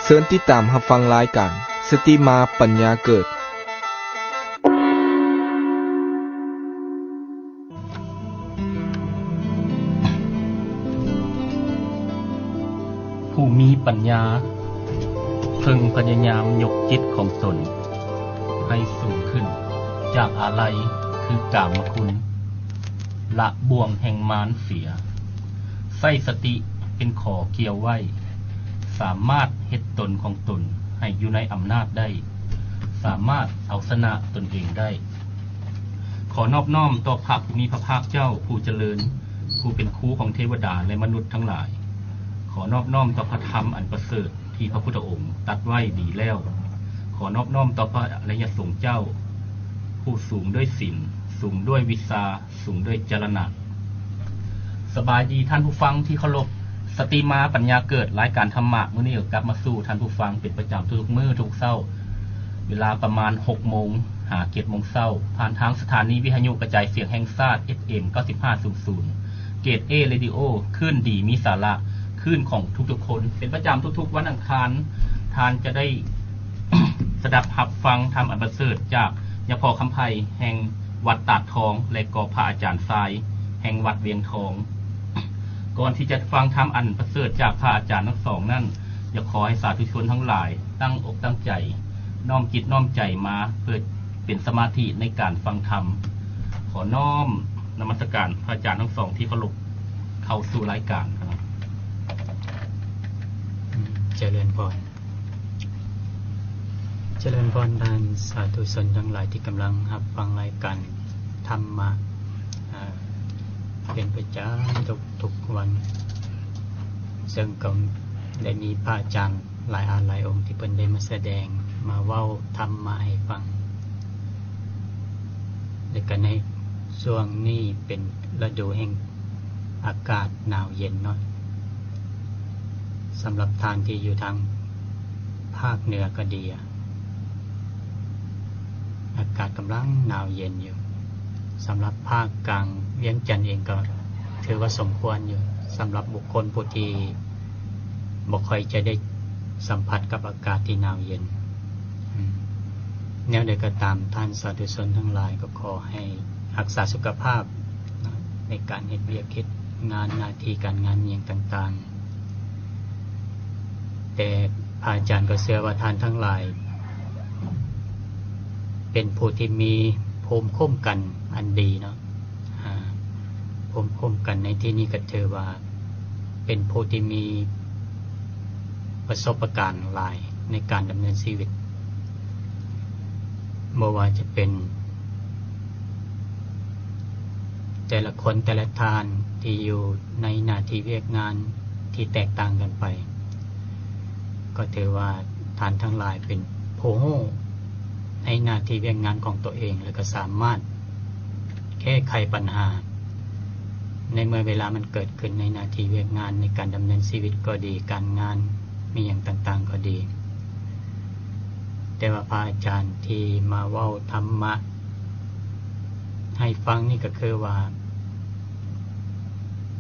เชิญติดตามรับฟังรายการสตรีมาปัญญาเกิดผู้มีปัญญาพึงพยายามยกจิตของตนให้สูงขึ้นจากอะไรคือกามคุณละบ่วงแห่งมารเสียใส่สติเป็นขอเกี่ยวไว้สามารถเฮ็ดตนของตนให้อยู่ในอำนาจได้สามารถเอาชนะตนเองได้ขอนอบน้อมต่อพระผู้มีพระภาคเจ้าผู้เจริญผู้เป็นครูของเทวดาและมนุษย์ทั้งหลายขอนอบน้อมต่อพระธรรมอันประเสริฐที่พระพุทธองค์ตรัสไว้ดีแล้วขอนอบน้อมต่อพระอริยสงฆ์เจ้าผู้สูงด้วยศีลสูงด้วยวิชาสูงด้วยจรณะสบายดีท่านผู้ฟังที่เคารพสตรีมาปัญญาเกิดรายการธรรมะมื้อนี้ก็กลับมาสู่ท่านผู้ฟังเป็นประจำทุกมื้อทุกเช้าเวลาประมาณ 6:00 นหา 7:00 นเช้าผ่านทางสถานีวิทยุกระจายเสียงแห่งชาติ FM 9500เกรด A Radio คลื่นดีมีสาระคลื่นของทุกๆคนเป็นประจำทุกๆวันอังคารท่านจะได้ สดับรับฟังธรรมอันประเสริฐจากยาพอคำไพแห่งวัดตาดทองและก็พระอาจารย์ทรายแห่งวัดเวียงทองก่อนที่จะฟังธรรมอันประเสริฐจากพระอาจารย์ทั้งสองนั่นอยากขอให้สาธุชนทั้งหลายตั้งอกตั้งใจน้อมจิตน้อมใจมาเพื่อเป็นสมาธิในการฟังธรรมขอน้อมนมัสการพระอาจารย์ทั้งสองที่เคารพเข้าสู่รายการครับเจริญพรท่านสาธุชนทั้งหลายที่กำลังรับฟังรายการธรรมะเป็นประจำทุกวันซึ่งก็ได้มีพระอาจารย์หลายองค์ที่เพิ่นได้มาแสดงมาเว้าธรรมะให้ฟังและก็ในช่วงนี้เป็นฤดูแห่งอากาศหนาวเย็นเนาะสำหรับท่านที่อยู่ทางภาคเหนือก็ดีอากาศกำลังหนาวเย็นอยู่สำหรับภาคกลางเวียงจันทร์เองก็ถือว่าสมควรอยู่สำหรับบุคคลผู้ที่บ่ค่อยจะได้สัมผัสกับอากาศที่หนาวเย็นแนวใดก็ตามท่านสาธุชนทั้งหลายก็ขอให้รักษาสุขภาพในการเฮ็ดเวียกเฮ็ดงานหน้าที่การงานอย่างต่างๆแต่พระอาจารย์ก็เชื่อว่าท่านทั้งหลายเป็นผู้ที่มีภูมิคุ้มกันอันดีเนาะภูมิคุ้มกันในที่นี้ก็ถือว่าเป็นผู้ที่มีประสบการณ์หลายในการดำเนินชีวิตไม่ว่าจะเป็นแต่ละคนแต่ละท่านที่อยู่ในหน้าที่เวียกงานที่แตกต่างกันไปก็ถือว่าท่านทั้งหลายเป็นผู้รู้ในหน้าที่เวียกงานของตัวเองแล้วก็สามารถแก้ไขปัญหาในเมื่อเวลามันเกิดขึ้นในหน้าที่เวียกงานในการดำเนินชีวิตก็ดีการงานมีอย่างต่างๆก็ดีแต่ว่าพระอาจารย์ที่มาเว้าธรรมะให้ฟังนี่ก็คือว่า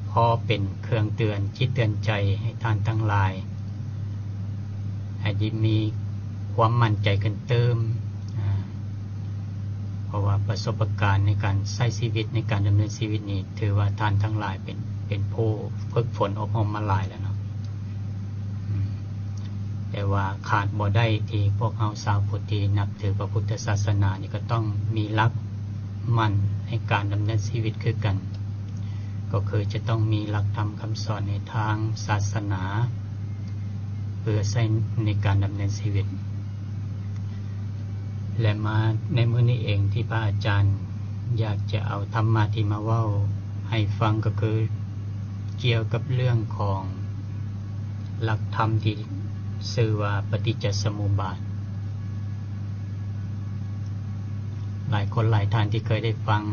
พอเป็นเครื่องเตือนจิตเตือนใจให้ท่านทั้งหลายให้ได้มีความมั่นใจกันเติมเพราะว่าประสบการณ์ในการใช้ชีวิตในการดำเนินชีวิตนี้ถือว่าท่านทั้งหลายเป็นผู้ฝึกฝนอบรมมาหลายแล้วเนาะแต่ว่าขาดบ่ได้ที่พวกเราชาวพุทธที่นับถือพระพุทธศาสนานี่ก็ต้องมีหลักมั่นในการดำเนินชีวิตคือกันก็คือจะต้องมีหลักธรรมคำสอนในทางศาสนาเพื่อใช้ในการดำเนินชีวิตและมาในมื้อนี้เองที่พระอาจารย์อยากจะเอาธรรมะที่มาเว้าให้ฟังก็คือเกี่ยวกับเรื่องของหลักธรรมที่ชื่อว่าปฏิจจสมุปบาทหลายคนหลายท่านที่เคยได้ฟัง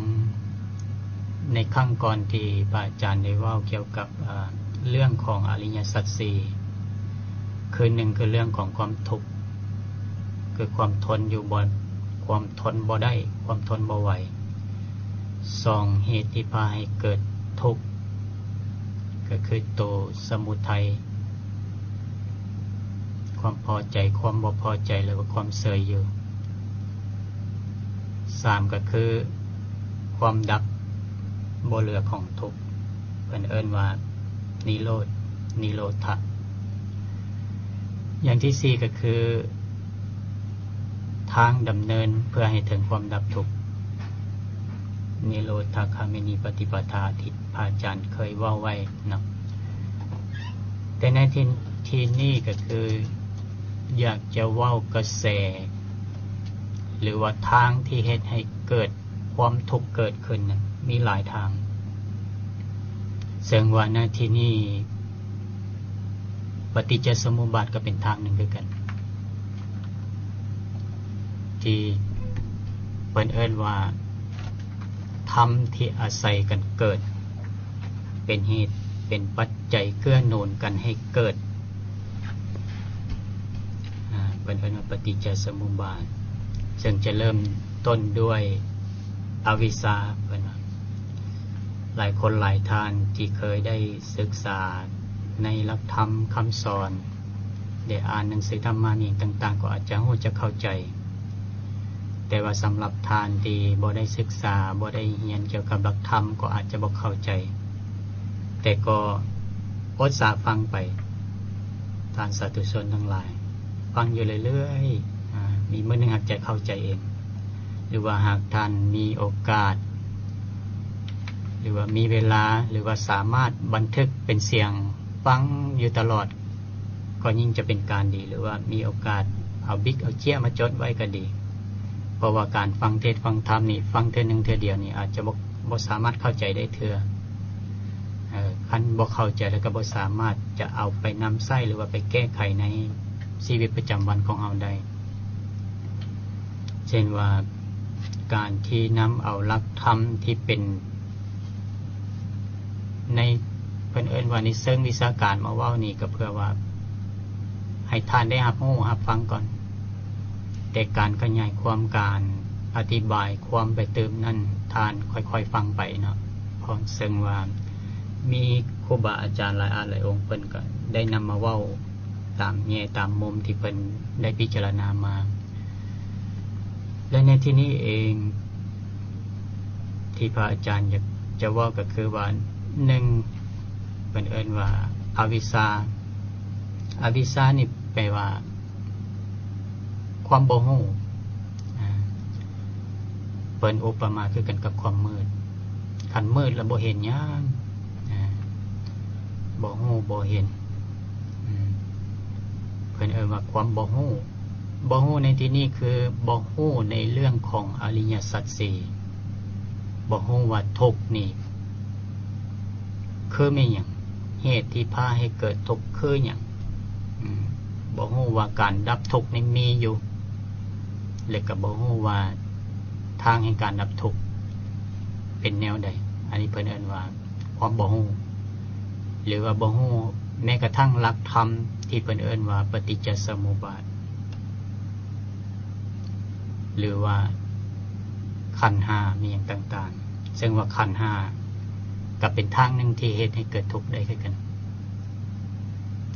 ในครั้งก่อนที่พระอาจารย์ได้เว้าเกี่ยวกับเรื่องของอริยสัจสี่คือหนึ่งคือเรื่องของความทุกข์คือความทนอยู่บ่ความทนบ่ได้ความทนบ่ไหวสองเหตุที่พาให้เกิดทุกข์ก็คือตัวสมุทัย ความพอใจความบ่พอใจหรือว่าความเสยอยู่3ก็คือความดับบ่เหลือของทุกข์เพิ่นเอิ้นว่านิโรธนิโรธะอย่างที่4ก็คือทางดำเนินเพื่อให้ถึงความดับทุกข์นิโรธคามินีปฏิปทาที่พระอาจารย์เคยเว้าไว้เนาะแต่ในที่นี้ก็คืออยากจะเว้ากระแสหรือว่าทางที่เฮ็ดให้เกิดความทุกข์เกิดขึ้นนะมีหลายทางซึ่งว่าในที่นี้ปฏิจจสมุปบาทก็เป็นทางหนึ่งด้วยกันที่เพิ่นเอิ้นว่าธรรมที่อาศัยกันเกิดเป็นเหตุเป็นปัจจัยเกื้อหนุนกันให้เกิดเพิ่นเอิ้นว่าปฏิจจสมุปบาทซึ่งจะเริ่มต้นด้วยอวิชชาเพิ่นว่าหลายคนหลายท่านที่เคยได้ศึกษาในหลักธรรมคำสอนได้อ่านหนังสือธรรมะนี่ต่างๆก็อาจจะรู้จะเข้าใจแต่ว่าสำหรับท่านที่บ่ได้ศึกษาบ่ได้เรียนเกี่ยวกับหลักธรรมก็อาจจะบ่เข้าใจแต่ก็อดสาฟังไปท่านสาธุชนทั้งหลายฟังอยู่เรื่อยๆมีมื้อนึงหากจะเข้าใจเองหรือว่าหากท่านมีโอกาสหรือว่ามีเวลาหรือว่าสามารถบันทึกเป็นเสียงฟังอยู่ตลอดก็ยิ่งจะเป็นการดีหรือว่ามีโอกาสเอาบิ๊กเอาเจี้ยมาจดไว้ก็ดีเพราะว่าการฟังเทศน์ฟังธรรมนี่ฟังเทื่อนึงเทื่อเดียวนี่อาจจะบ่สามารถเข้าใจได้เทื่อคันบ่เข้าใจแล้วก็บ่สามารถจะเอาไปนำใช้หรือว่าไปแก้ไขในชีวิตประจำวันของเราได้เช่นว่าการที่นำเอาหลักธรรมที่เป็นในเพิ่นเอิ้นว่าในเชิงวิชาการมาเว้านี่ก็เพื่อว่าให้ท่านได้รับรู้รับฟังก่อนแต่การขยายความการอธิบายความไปเติมนั่นท่านค่อยๆฟังไปเนาะเพราะซึ่งว่ามีครูบาอาจารย์หลายหลายองค์เพิ่นก็ได้นำมาเว้าตามแง่ตามมุมที่เพิ่นได้พิจารณามาและในที่นี้เองที่พระอาจารย์อยากจะเว้าก็คือว่า1เพิ่นเอิ้นว่าอวิชชาอวิชชานี่แปลว่าความบ่ฮู้เปิ้นอุปมาคือกันกับความมืดคันมืดแล้วบ่เห็นหยังบ่ฮู้บ่เห็นเพิ่นเอิ้นว่าความบ่ฮู้บ่ฮู้ในที่นี้คือบ่ฮู้ในเรื่องของอริยสัจ4บ่ฮู้ว่าทุกข์นี่คือมีหยังเหตุที่พาให้เกิดทุกข์คือหยังบ่ฮู้ว่าการดับทุกข์นี่มีอยู่และก็บ่ฮู้ว่าทางแห่งการดับทุกข์เป็นแนวใดอันนี้เพิ่นเอิ้นว่าความบ่ฮู้หรือว่าบ่ฮู้แม้กระทั่งหลักธรรมที่เพิ่นเอิ้นว่าปฏิจจสมุปบาทหรือว่าขันธ์5มีหยังต่างๆซึ่งว่าขันธ์5ก็เป็นทางหนึ่งที่เฮ็ดให้เกิดทุกข์ได้คือกัน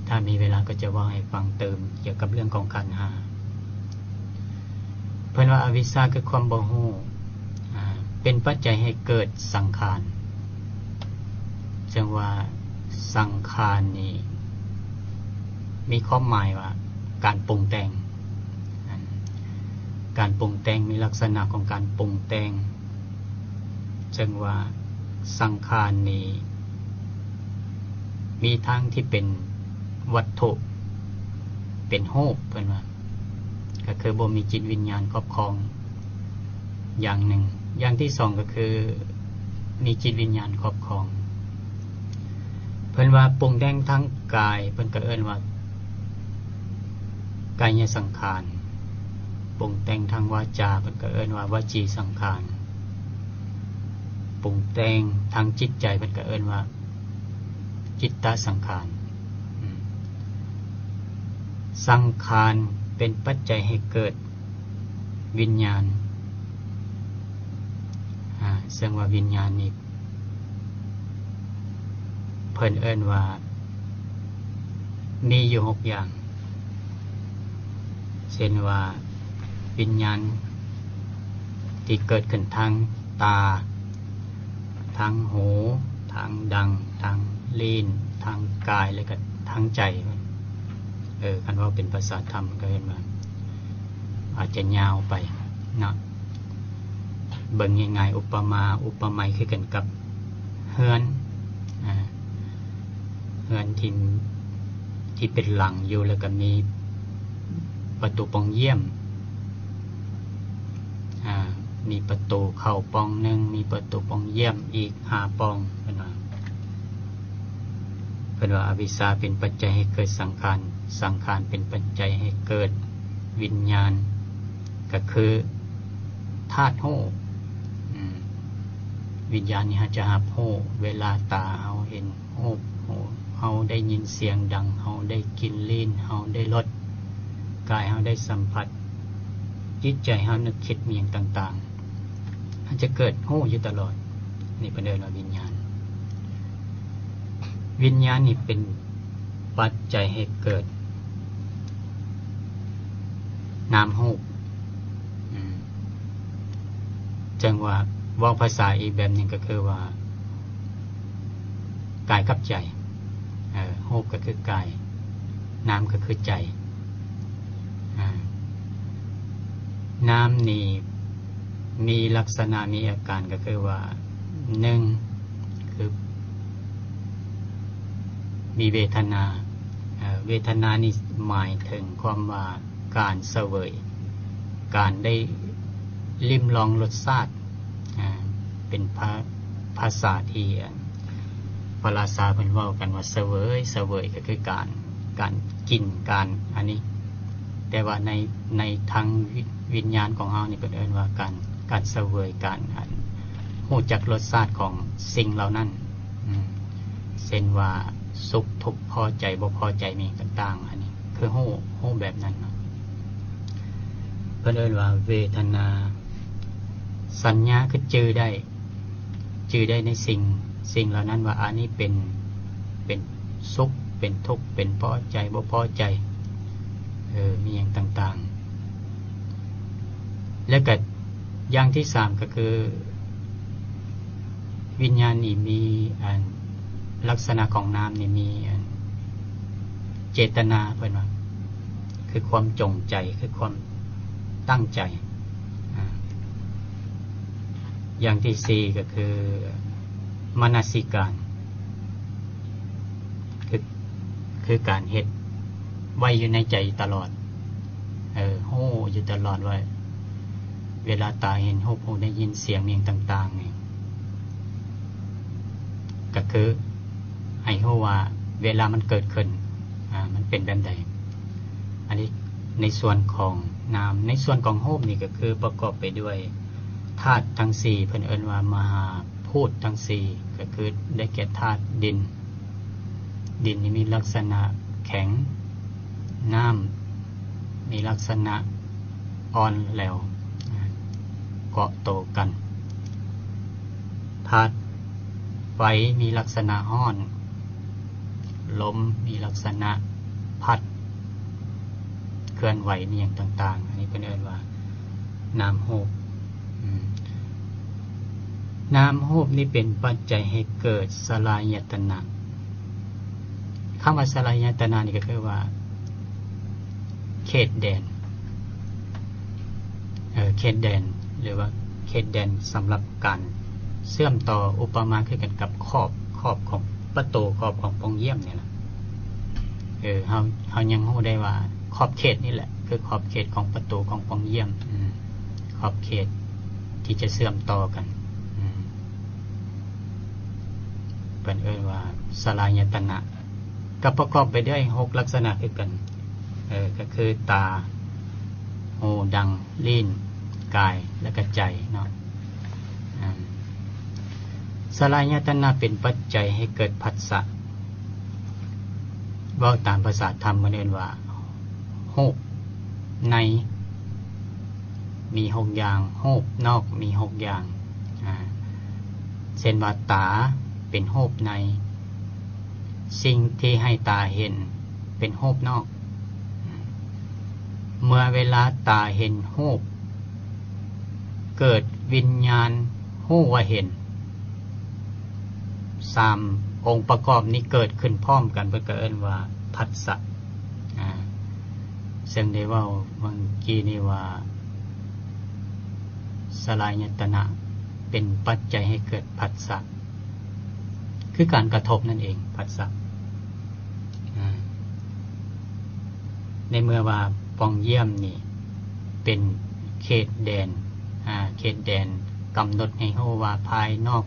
ถ้ามีเวลาก็จะว่าให้ฟังเติมเกี่ยวกับเรื่องของขันธ์5เพิ่นว่าอวิชชาคือความบ่ฮู้เป็นปัจจัยให้เกิดสังขารจึงว่าสังขารนี้มีความหมายว่าการปรุงแต่งการปรุงแต่งมีลักษณะของการปรุงแต่งจึงว่าสังขารนี้มีทางที่เป็นวัตถุเป็นรูปเพิ่นว่าก็คือบ่มีจิตวิญญาณครอบครองอย่างหนึ่งอย่างที่2ก็คือมีจิตวิญญาณครอบครองเพิ่นว่าปรุงแต่งทางกายเพิ่นก็เอิ้นว่ากายสังขารปรุงแต่งทางวาจาเพิ่นก็เอิ้นว่าวจีสังขารปรุงแต่งทางจิตใจเพิ่นก็เอิ้นว่าจิตตสังขารสังขารเป็นปัจจัยให้เกิดวิญญาณซึ่งว่าวิญญาณนี้เพิ่นเอิ้นว่ามีอยู่6อย่าง เช่นว่าวิญญาณที่เกิดขึ้นทางตาทางหูทางดังทางลิ้นทางกายแล้วก็ทางใจคันว่าเป็นภาษาธรรมก็เห็นว่าอาจจะยาวไปเนาะเบิ่งง่ายๆอุปไมยคือกันกับเฮือนที่เป็นหลังอยู่แล้วก็มีประตูปองเยี่ยมมีประตูเข้าปองหนึ่งมีประตูปองเยี่ยมอีก5ปองเป็นว่าอวิชชาเป็นปัจจัยให้เกิดสังขารเป็นปัจจัยให้เกิดวิญญาณก็คือธาตุรู้วิญญาณนี่จะหับรู้เวลาตาเฮาเห็นรูปเฮาได้ยินเสียงดังเฮาได้กินลิ้นเฮาได้รสกายเฮาได้สัมผัสจิตใจเฮานึกคิดมีอย่างต่างๆมันจะเกิดรู้อยู่ตลอดนี่เป็นเรื่องวิญญาณนี่เป็นปัจจัยให้เกิดนามรูปจังว่าว่าภาษาอีกแบบหนึ่งก็คือว่ากายกับใจรูปก็คือกายนามก็คือใจนามนี่มีลักษณะมีอาการก็คือว่า1คือมีเวทนาเวทนานี่หมายถึงความว่าการเสวยการได้ลิ้มลองรสชาติเป็นภาษาที่ภาษาเพิ่นเว้ากันว่าเสวยก็คือการกินการอันนี้แต่ว่าในทางวิญญาณของเฮานี่เพิ่นเอิ้นว่าการเสวยการรู้จักรสชาติของสิ่งเหล่านั้นเช่นว่าสุขทุกข์พอใจบ่พอใจมีต่างๆอันนี้คือรู้แบบนั้นเนาะเพิ่นเอิ้นว่าเวทนาสัญญาคือจื้อได้ในสิ่งเหล่านั้นว่าอันนี้เป็นสุขเป็นทุกข์เป็นพอใจบ่พอใจมีอย่างต่างๆแล้วก็อย่างที่3ก็คือวิญญาณนี่มีลักษณะของนามนี่มีเจตนาเพิ่นว่าคือความจงใจคือความตั้งใจอย่างที่4ก็คือมนสิการคือการเฮ็ดไว้อยู่ในใจตลอดฮู้อยู่ตลอดว่าเวลาตาเห็นรูปหูได้ยินเสียงอย่างต่างๆนี่ก็คือให้รู้ว่าเวลามันเกิดขึ้นมันเป็นแบบใดอันนี้ในส่วนของนามในส่วนของรูปนี่ก็คือประกอบไปด้วยธาตุทั้ง4เพิ่นเอิ้นว่ามหาพูดทั้ง4ก็คือได้แก่ธาตุดินนี่มีลักษณะแข็งน้ำมีลักษณะอ่อนแหลวเกาะโตกันธาตุไฟมีลักษณะร้อนลมมีลักษณะพัดเคลื่อนไหวมีอย่างต่างๆอันนี้เป็นเรียกว่านามรูปนามรูปนี่เป็นปัจจัยให้เกิดสลายตนะคำว่าสลายตนะนี่ก็คือว่าเขตแดนเขตแดนหรือว่าเขตแดนสำหรับการเชื่อมต่ออุปมาคือกันกับขอบของประตูขอบของปองเยี่ยมเนี่ยนะเฮายังรู้ได้ว่าขอบเขตนี่แหละคือขอบเขตของประตูของปองเยี่ยมขอบเขตที่จะเชื่อมต่อกันเป็นว่าสลายตนะก็ประกอบไปด้วย6ลักษณะคือกันก็คือตาหูดังลิ้นกายและก็ใจเนาะสลายตนะเป็นปัจจัยให้เกิดผัสสะเว้าตามภาษาธรรมมันเรียกว่ารูปในมี6อย่างรูปนอกมี6อย่างเช่นว่าตาเป็นรูปในสิ่งที่ให้ตาเห็นเป็นรูปนอก เมื่อเวลาตาเห็นรูปเกิดวิญญาณรู้ว่าเห็น3องค์ประกอบนี้เกิดขึ้นพร้อมกันเพิ่นก็เอิ้นว่าผัสสะซึ่งได้เว้าเมื่อกี้นี้ว่าสลายตนะเป็นปัจจัยให้เกิดผัสสะคือการกระทบนั่นเองผัสสะในเมื่อว่าปองเยี่ยมนี่เป็นเขตแดนเขตแดนกำหนดให้รู้ว่าภายนอก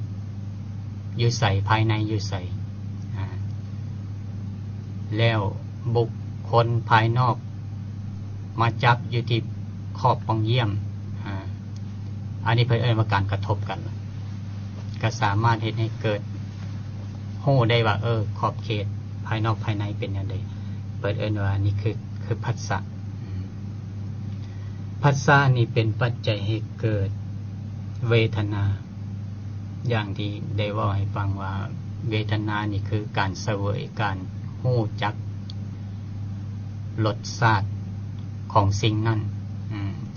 อยู่ใส่ภายในอยู่ใส่แล้วบุคคลภายนอกมาจับอยู่ที่ขอบปองเยี่ยมอันนี้เพิ่นเอิ้นว่าการกระทบกันก็สามารถเฮ็ดให้เกิดรู้ได้ว่าขอบเขตภายนอกภายในเป็นจังได๋เพิ่นเอิ้นว่านี่คือผัสสะผัสสะนี่เป็นปัจจัยให้เกิดเวทนาอย่างที่ได้เว้าให้ฟังว่าเวทนานี่คือการเสวยการรู้จักรสชาติของสิ่งนั้น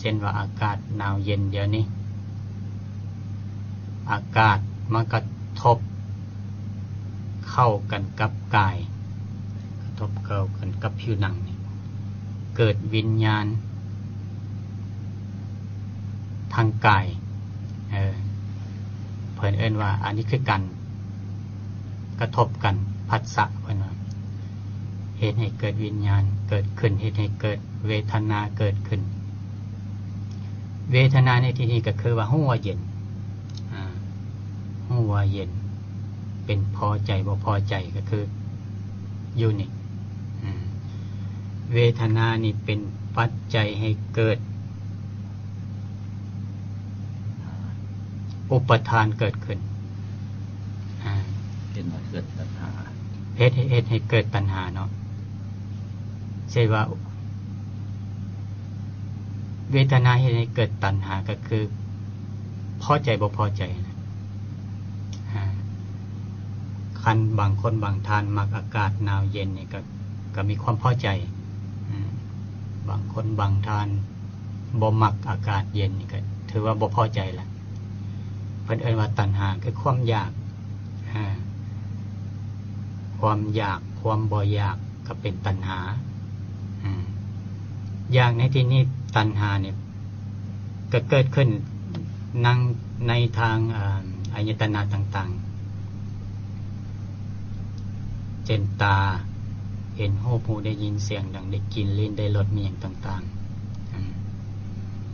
เช่นว่าอากาศหนาวเย็นเดี๋ยวนี้อากาศมากระทบเข้ากันกับกายกระทบเข้ากันกับผิวหนังนี่เกิดวิญญาณทางกายเพิ่นเอิ้นว่าอันนี้คือการกระทบกันผัสสะเพิ่นว่าเหตุให้เกิดวิญญาณเกิดขึ้นเหตุให้เกิดเวทนาเกิดขึ้นเวทนาในที่นี้ก็คือว่ารู้ว่าเย็นรู้ว่าเย็นเป็นพอใจบ่พอใจก็คืออยู่นี่เวทนานี่เป็นปัจจัยให้เกิดอุปทานเกิดขึ้นเป็นว่าเกิดตัณหาเหตุให้เกิดตัณหาเนาะใช่ว่าเวทนาเหตุให้เกิดตัณหาก็คือพอใจบ่พอใจนะคันบางคนบางท่านมักอากาศหนาวเย็นนี่ก็มีความพอใจบางคนบางท่านบ่มักอากาศเย็นนี่ก็ถือว่าบ่พอใจละเพิ่นเอิ้นว่าตัณหาคือความอยากความอยากความบ่อยากก็เป็นตัณหาอย่างในที่นี้ตัณหาเนี่ยก็เกิดขึ้นนั่งในทางอายตนะต่างๆเช่นตาเห็นรูปหูได้ยินเสียงดังได้กินลิ้นได้รสมีอย่างต่าง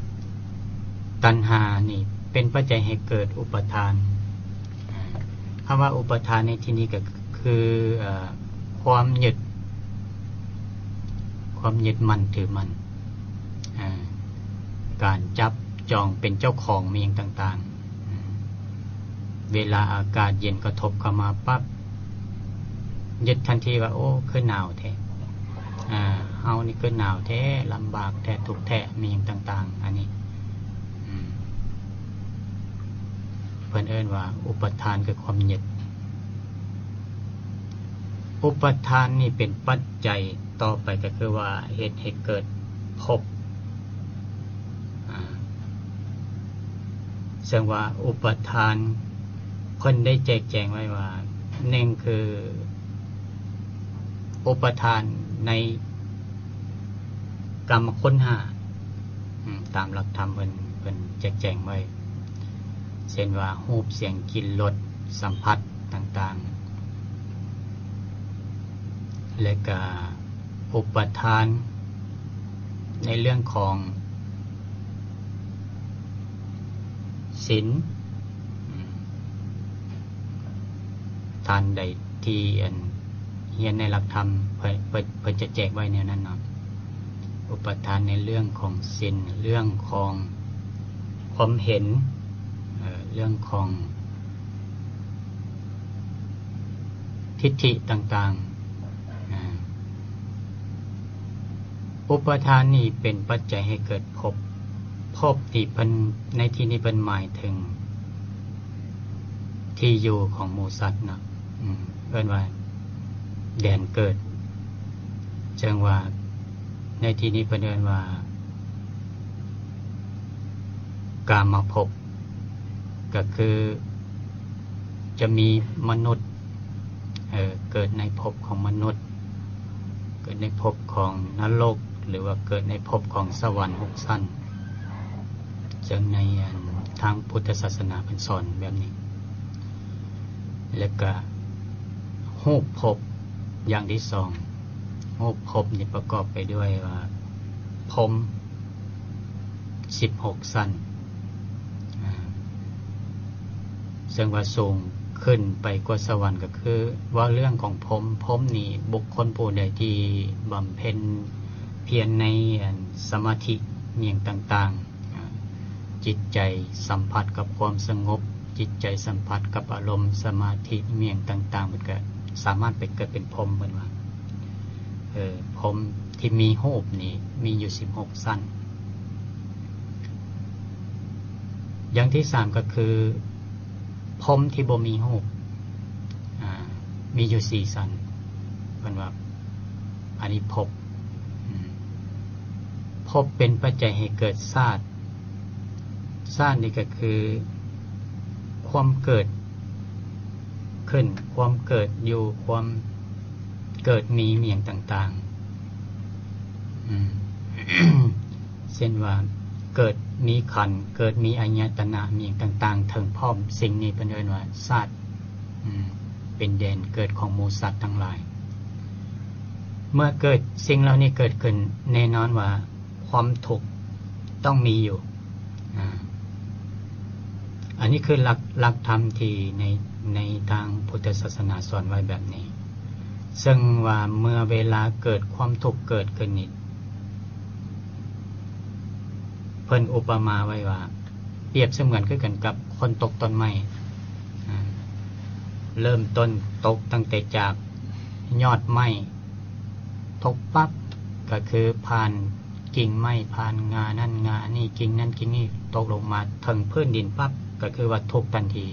ๆตัณหานี่เป็นปัจจัยให้เกิดอุปทานคำว่าอุปทานในที่นี้ก็คือความยึดมั่นถือมั่นการจับจองเป็นเจ้าของมีอย่างต่างๆเวลาอากาศเย็นกระทบเข้ามาปั๊บยึดทันทีว่าโอ้คือหนาวแท้เฮานี่คือหนาวแท้ลำบากแท้ทุกข์แท้มีอย่างต่างๆอันนี้เพิ่นเอิ้นว่าอุปทานคือความยึดอุปทานนี่เป็นปัจจัยต่อไปก็คือว่าเหตุให้เกิดภพซึ่งว่าอุปทานเพิ่นได้แจกแจงไว้ว่าหนึ่งคืออุปทานในกรรมคุณ5ตามหลักธรรมเพิ่นแจกแจงไว้เช่นว่ารูปเสียงกลิ่นรสสัมผัสต่างๆและก็อุปทานในเรื่องของศีลทานใดที่เรียนในหลักธรรมเพิ่นจะแจกไว้ในนั้นเนาะอุปทานในเรื่องของศีลเรื่องของความเห็นเรื่องของทิฏฐิต่างๆอุปทานนี่เป็นปัจจัยให้เกิดภพที่เพิ่นในที่นี้เพิ่นหมายถึงที่อยู่ของหมู่สัตว์นะเอิ้นว่าแดนเกิดจังว่าในที่นี้เพิ่นเอิ้นว่า กามภพก็คือจะมีมนุษย์เกิดในภพของมนุษย์เกิดในภพของนรกหรือว่าเกิดในภพของสวรรค์6ชั้นจึงในทางพุทธศาสนาเป็นสอนแบบนี้แล้วก็รูปภพอย่างที่สองรูปภพนี่ประกอบไปด้วยว่าพรหม16ชั้นซึ่งว่าสูงขึ้นไปกว่าสวรรค์ก็คือว่าเรื่องของพรหมนี่บุคคลผู้ใดที่บำเพ็ญเพียรในสมาธิเมียงต่างๆจิตใจสัมผัสกับความสงบจิตใจสัมผัสกับอารมณ์สมาธิเมียงต่างๆมันก็สามารถไปเกิดเป็นพรหมเหมือนว่าพรหมที่มีรูปนี่มีอยู่16ชั้นอย่างที่3ก็คือพรหมที่บ่มีรูปมีอยู่4ชั้นเพิ่นว่าอันนี้ภพเป็นปัจจัยให้เกิดชาตินี่ก็คือความเกิดขึ้นความเกิดอยู่ความเกิดมีเมียงต่างๆ เช่นว่าเกิดมีขันธ์เกิดมีอายตนะเมียงต่างๆถึงพร้อมสิ่งนี้เป็นเอิ้นว่าชาติเป็นแดนเกิดของหมู่สัตว์ทั้งหลายเมื่อเกิดสิ่งเหล่านี้เกิดขึ้นแน่นอนว่าความทุกข์ต้องมีอยู่อันนี้คือหลักธรรมที่ในทางพุทธศาสนาสอนไว้แบบนี้ซึ่งว่าเมื่อเวลาเกิดความทุกข์เกิดขึ้นนี่เพิ่นอุปมาไว้ว่าเปรียบเสมือนคือกันกับคนตกต้นไม้เริ่มต้นตกตั้งแต่จากยอดไม้ตกปั๊บก็คือผ่านกิ่งไม้ผ่านงานั่นงานี่กิ่งนั่นกิ่งนี่ตกลงมาถึงพื้นดินปั๊บก็คือว่าทุกทันที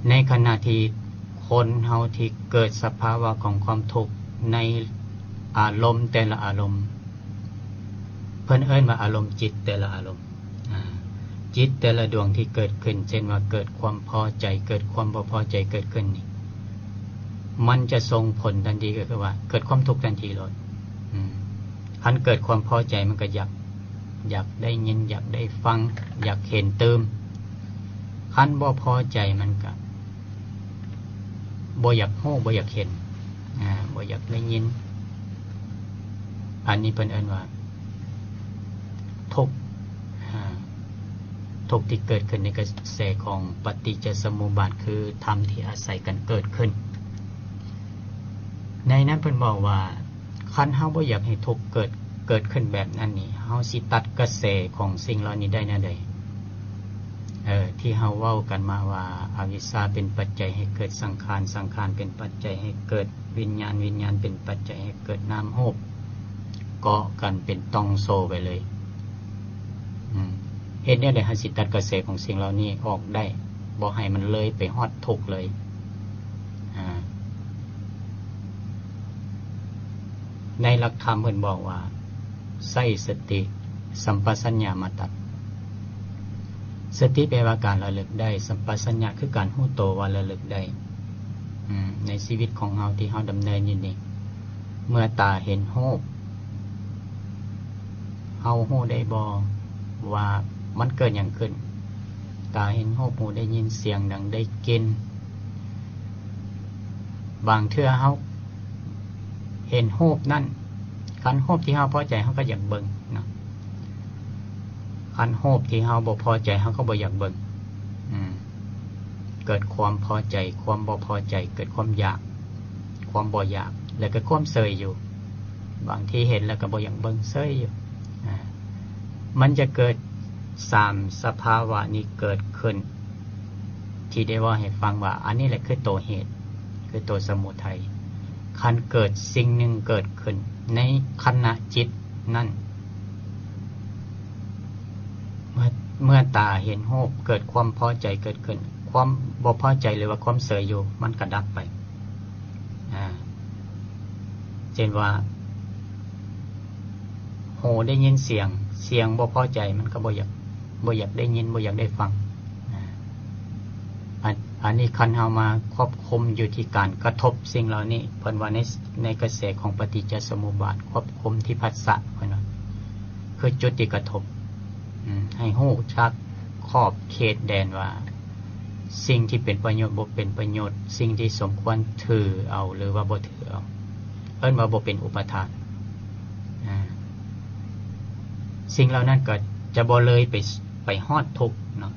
ในขณะที่คนเฮาที่เกิดสภาวะของความทุกข์ในอารมณ์แต่ละอารมณ์เพิ่นเอิ้นว่าอารมณ์จิตแต่ละอารมณ์จิตแต่ละดวงที่เกิดขึ้นเช่นว่าเกิดความพอใจเกิดความบ่พอใจเกิดขึ้นนี่มันจะส่งผลทันทีก็คือว่าเกิดความทุกข์ทันทีเลยคันเกิดความพอใจมันก็อยากได้ยินอยากได้ฟังอยากเห็นเติมคันบ่พอใจมันก็บ่อยากฮู้บ่อยากเห็นบ่อยากได้ยินอันนี้เพิ่นเอิ้นว่าทุกข์ที่เกิดขึ้นในกระแสของปฏิจจสมุปบาทคือธรรมที่อาศัยกันเกิดขึ้นในนั้นเพิ่นบอกว่าคันเฮาบ่อยากให้ทุกข์เกิดขึ้นแบบนั้นนี่เฮาสิตัดกระแสของสิ่งเหล่านี้ได้แนวใดที่เฮาเว้ากันมาว่าอวิชชาเป็นปัจจัยให้เกิดสังขารสังขารเป็นปัจจัยให้เกิดวิญญาณวิญญาณเป็นปัจจัยให้เกิดนามรูปเกาะกันเป็นตองโซไปเลยเฮ็ดแนวใดให้สิตัดกระแสของสิ่งเหล่านี้ออกได้บ่ให้มันเลยไปฮอดทุกข์เลยในหลักธรรมเพิ่นบอกว่าใช้สติสัมปชัญญะมาตัดสติแปลว่าการระลึกได้สัมปชัญญะคือการรู้ตัวว่าระลึกได้ในชีวิตของเฮาที่เฮาดำเนินอยู่นี่เมื่อตาเห็นรูปเฮารู้ได้บ่ว่ามันเกิดหยังขึ้นตาเห็นรูปหูได้ยินเสียงดังได้กลิ่นบางเทื่อเฮาเห็นรูปนั่นคันรูปที่เฮาพอใจเฮาก็อยากเบิ่งเนาะคันรูปที่เฮาบ่พอใจเฮาก็บ่อยากเบิ่งเกิดความพอใจความบ่พอใจเกิดความอยากความบ่อยากแล้วก็ความเสยอยู่บางทีเห็นแล้วก็บ่อยากเบิ่งเสยอยู่มันจะเกิด3สภาวะนี้เกิดขึ้นที่ได้ว่าให้ฟังว่าอันนี้แหละคือตัวเหตุคือตัวสมุทัยคันเกิดสิ่งหนึ่งเกิดขึ้นในขณะจิตนั่นเมื่อตาเห็นรูปเกิดความพอใจเกิดขึ้นความบ่พอใจหรือว่าความเสยอยู่มันก็ดับไปเช่นว่า หูได้ยินเสียงบ่พอใจมันก็บ่อยากได้ยินบ่อยากได้ฟังอันนี้คันเฮามาควบคุมอยู่ที่การกระทบสิ่งเหล่านี้เพิ่นว่าในกระแสของปฏิจจสมุปบาทควบคุมที่ผัสสะเพิ่นว่าคือจุดที่กระทบให้ฮู้จักขอบเขตแดนว่าสิ่งที่เป็นประโยชน์บ่เป็นประโยชน์สิ่งที่สมควรถือเอาหรือว่าบ่ถือเอาเอิ้นว่าบ่เป็นอุปทานสิ่งเหล่านั้นก็จะบ่เลยไปฮอดทุกข์เนาะ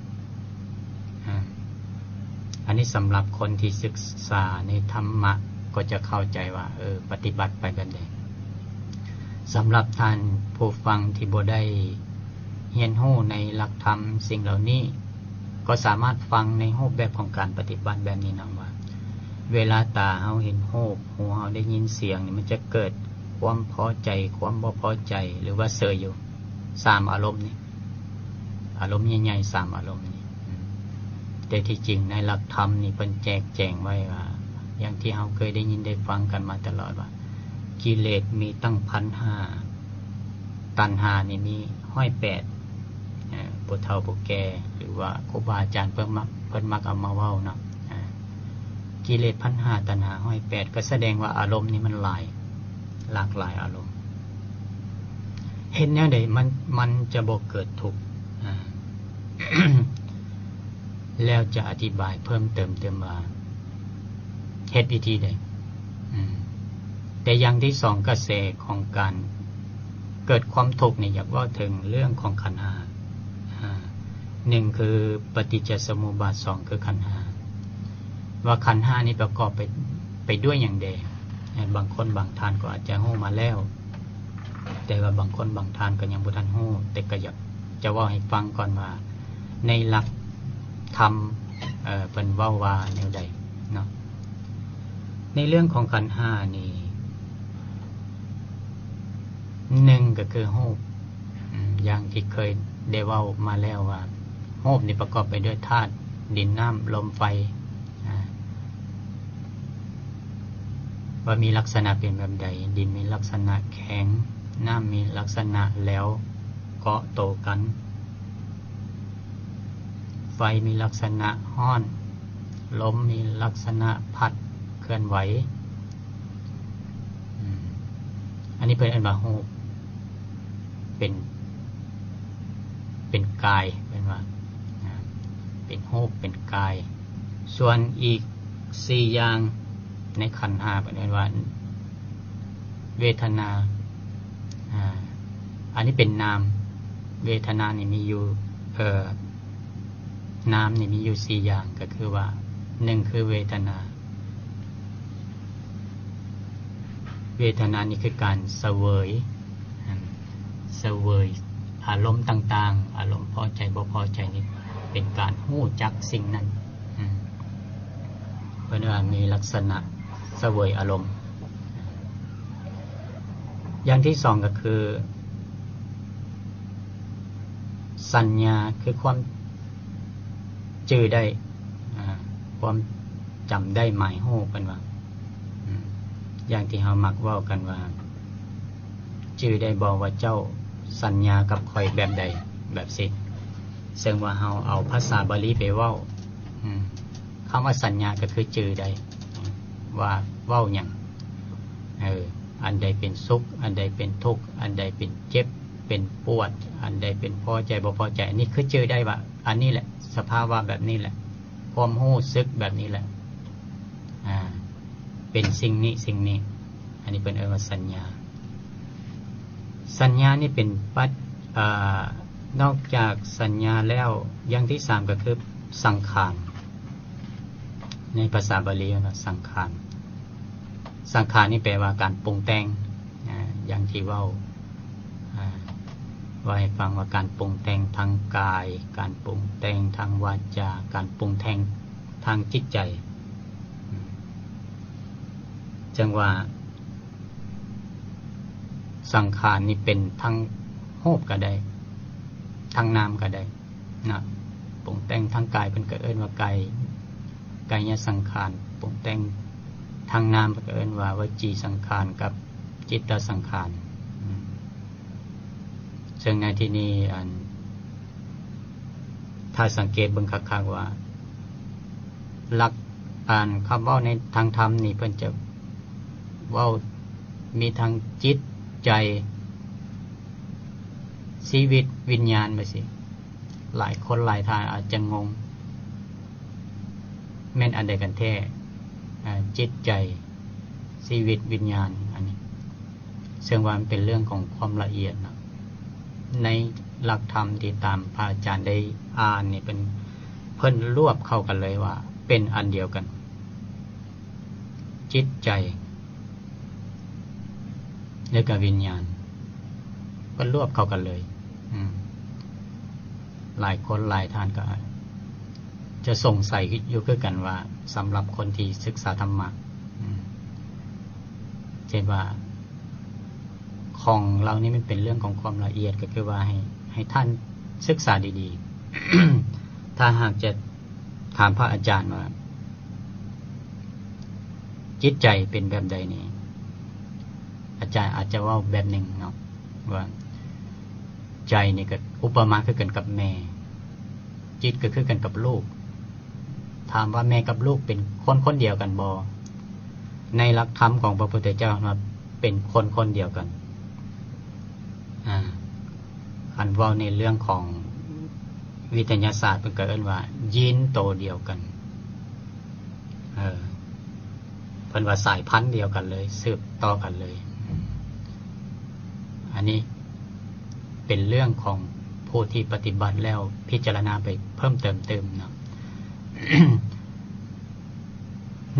อันนี้สำหรับคนที่ศึกษาในธรรมะก็จะเข้าใจว่าปฏิบัติไปแบบนี้สำหรับท่านผู้ฟังที่บ่ได้เรียนรู้ในหลักธรรมสิ่งเหล่านี้ก็สามารถฟังในรูปแบบของการปฏิบัติแบบนี้นะว่าเวลาตาเฮาเห็นรูปหูเฮาได้ยินเสียงนี่มันจะเกิดความพอใจความบ่พอใจหรือว่าเสยอยู่3อารมณ์นี่อารมณ์ใหญ่ๆ3อารมณ์นี่แต่ที่จริงในหลักธรรมนี่เพิ่นแจกแจงไว้ว่าอย่างที่เฮาเคยได้ยินได้ฟังกันมาตลอดว่ากิเลสมีตั้ง 1,500 ตัณหานี่มี108ผู้เฒ่าผู้แก่หรือว่าครูบาอาจารย์เพิ่นมักเอามาเว้าเนาะกิเลส 1,500 ตัณหา108ก็แสดงว่าอารมณ์นี่มันหลากหลายอารมณ์เห็นแนวใดมันจะบ่เกิดทุกข์ แล้วจะอธิบายเพิ่มเติมว่าเฮ็ดวิธีใดแต่อย่างที่สองกระแสของการเกิดความทุกข์นี่อยากว่าถึงเรื่องของขันธ์ห้า1คือปฏิจจสมุปบาท2คือขันธ์ห้าว่าขันธ์ห้านี้ประกอบไปด้วยอย่างใดบางคนบางท่านก็อาจจะรู้มาแล้วแต่ว่าบางคนบางท่านก็ยังบ่ทันรู้แต่ก็อยากจะเว้าให้ฟังก่อนว่าในหลักธรรมเพิ่นเว้าว่าแนวใดเนาะในเรื่องของขันธ์ห้านี่1ก็คือรูปอย่างที่เคยได้เว้ามาแล้วว่ารูปนี่ประกอบไปด้วยธาตุดินน้ำลมไฟว่ามีลักษณะเป็นแบบใดดินมีลักษณะแข็งน้ำมีลักษณะแล้วเกาะโตกันไฟมีลักษณะร้อนลมมีลักษณะพัดเคลื่อนไหวอันนี้เป็นอันว่ารูปเป็นกายเป็นว่าเป็นรูปเป็นกายส่วนอีก4อย่างในขันธ์5เป็นว่าเวทนาอันนี้เป็นนามเวทนานี่มีอยู่นามนี่มีอยู่4อย่างก็คือว่า1คือเวทนานี่คือการเสวยอารมณ์ต่างๆอารมณ์พอใจบ่พอใจนี่เป็นการรู้จักสิ่งนั้นเพราะว่ามีลักษณะเสวยอารมณ์อย่างที่2ก็คือสัญญาคือความจื่อได้ความจำได้หมายรู้กันว่าอย่างที่เฮามักเว้ากันว่าจื่อได้บ่ว่าเจ้าสัญญากับข่อยแบบใดแบบสิซึ่งว่าเฮาเอาภาษาบาลีไปเว้าคำว่าสัญญาก็คือจื่อได้ว่าเว้าหยังอันใดเป็นสุขอันใดเป็นทุกข์อันใดเป็นเจ็บเป็นปวดอันใดเป็นพอใจบ่พอใจอันนี้คือจื่อได้ว่าอันนี้แหละสภาวะแบบนี้แหละความรู้สึกแบบนี้แหละเป็นสิ่งนี้อันนี้เป็นว่าสัญญานี่เป็นนอกจากสัญญาแล้วอย่างที่3ก็คือสังขารในภาษาบาลีนะสังขารนี่แปลว่าการปรุงแต่งอย่างที่เว้าให้ฟังว่าการปรุงแต่งทางกายการปรุงแต่งทางวาจาการปรุงแต่งทางจิตใจจังว่าสังขารนี่เป็นทั้งรูปก็ได้ทั้งนามก็ได้นะปรุงแต่งทางกายเพิ่นก็เอิ้นว่ากายสังขารปรุงแต่งทางนามเพิ่นก็เอิ้นว่าวจีสังขารกับจิตตสังขาร ซึ่งในที่นี้ถ้าสังเกตเบิ่งคักๆว่าหลักคำเว้าในทางธรรมนี่เพิ่นจะเว้ามีทางจิตใจชีวิตวิญญาณไปสิหลายคนหลายทางอาจจะงงแม่นอันใดกันแท้จิตใจชีวิตวิญญาณอันนี้ซึ่งว่ามันเป็นเรื่องของความละเอียดนะในหลักธรรมที่ตามพระอาจารย์ได้อ่านนี่เป็นเพิ่นรวบเข้ากันเลยว่าเป็นอันเดียวกันจิตใจและกับวิญญาณเพิ่นรวบเข้ากันเลยหลายคนหลายท่านก็จะสงสัยอยู่คือกันว่าสำหรับคนที่ศึกษาธรรมะเช่นว่าของเรานี่มันเป็นเรื่องของความละเอียดก็คือว่าให้ท่านศึกษาดีๆ ถ้าหากจะถามพระอาจารย์ว่าจิตใจเป็นแบบใดนี่อาจารย์อาจจะว่าแบบหนึ่งเนาะว่าใจนี่ก็อุปมาคือกันกับแม่จิตก็คือกันกับลูกถามว่าแม่กับลูกเป็นคนเดียวกันบ่ในหลักธรรมของพระพุทธเจ้าว่าเป็นคนเดียวกันอันว่าในเรื่องของวิทยาศาสตร์เป็นก็เอิ้นว่ายีนโตเดียวกันเพิ่นว่าสายพันธุ์เดียวกันเลยสืบต่อกันเลยอันนี้เป็นเรื่องของผู้ที่ปฏิบัติแล้วพิจารณาไปเพิ่มเติมเนาะ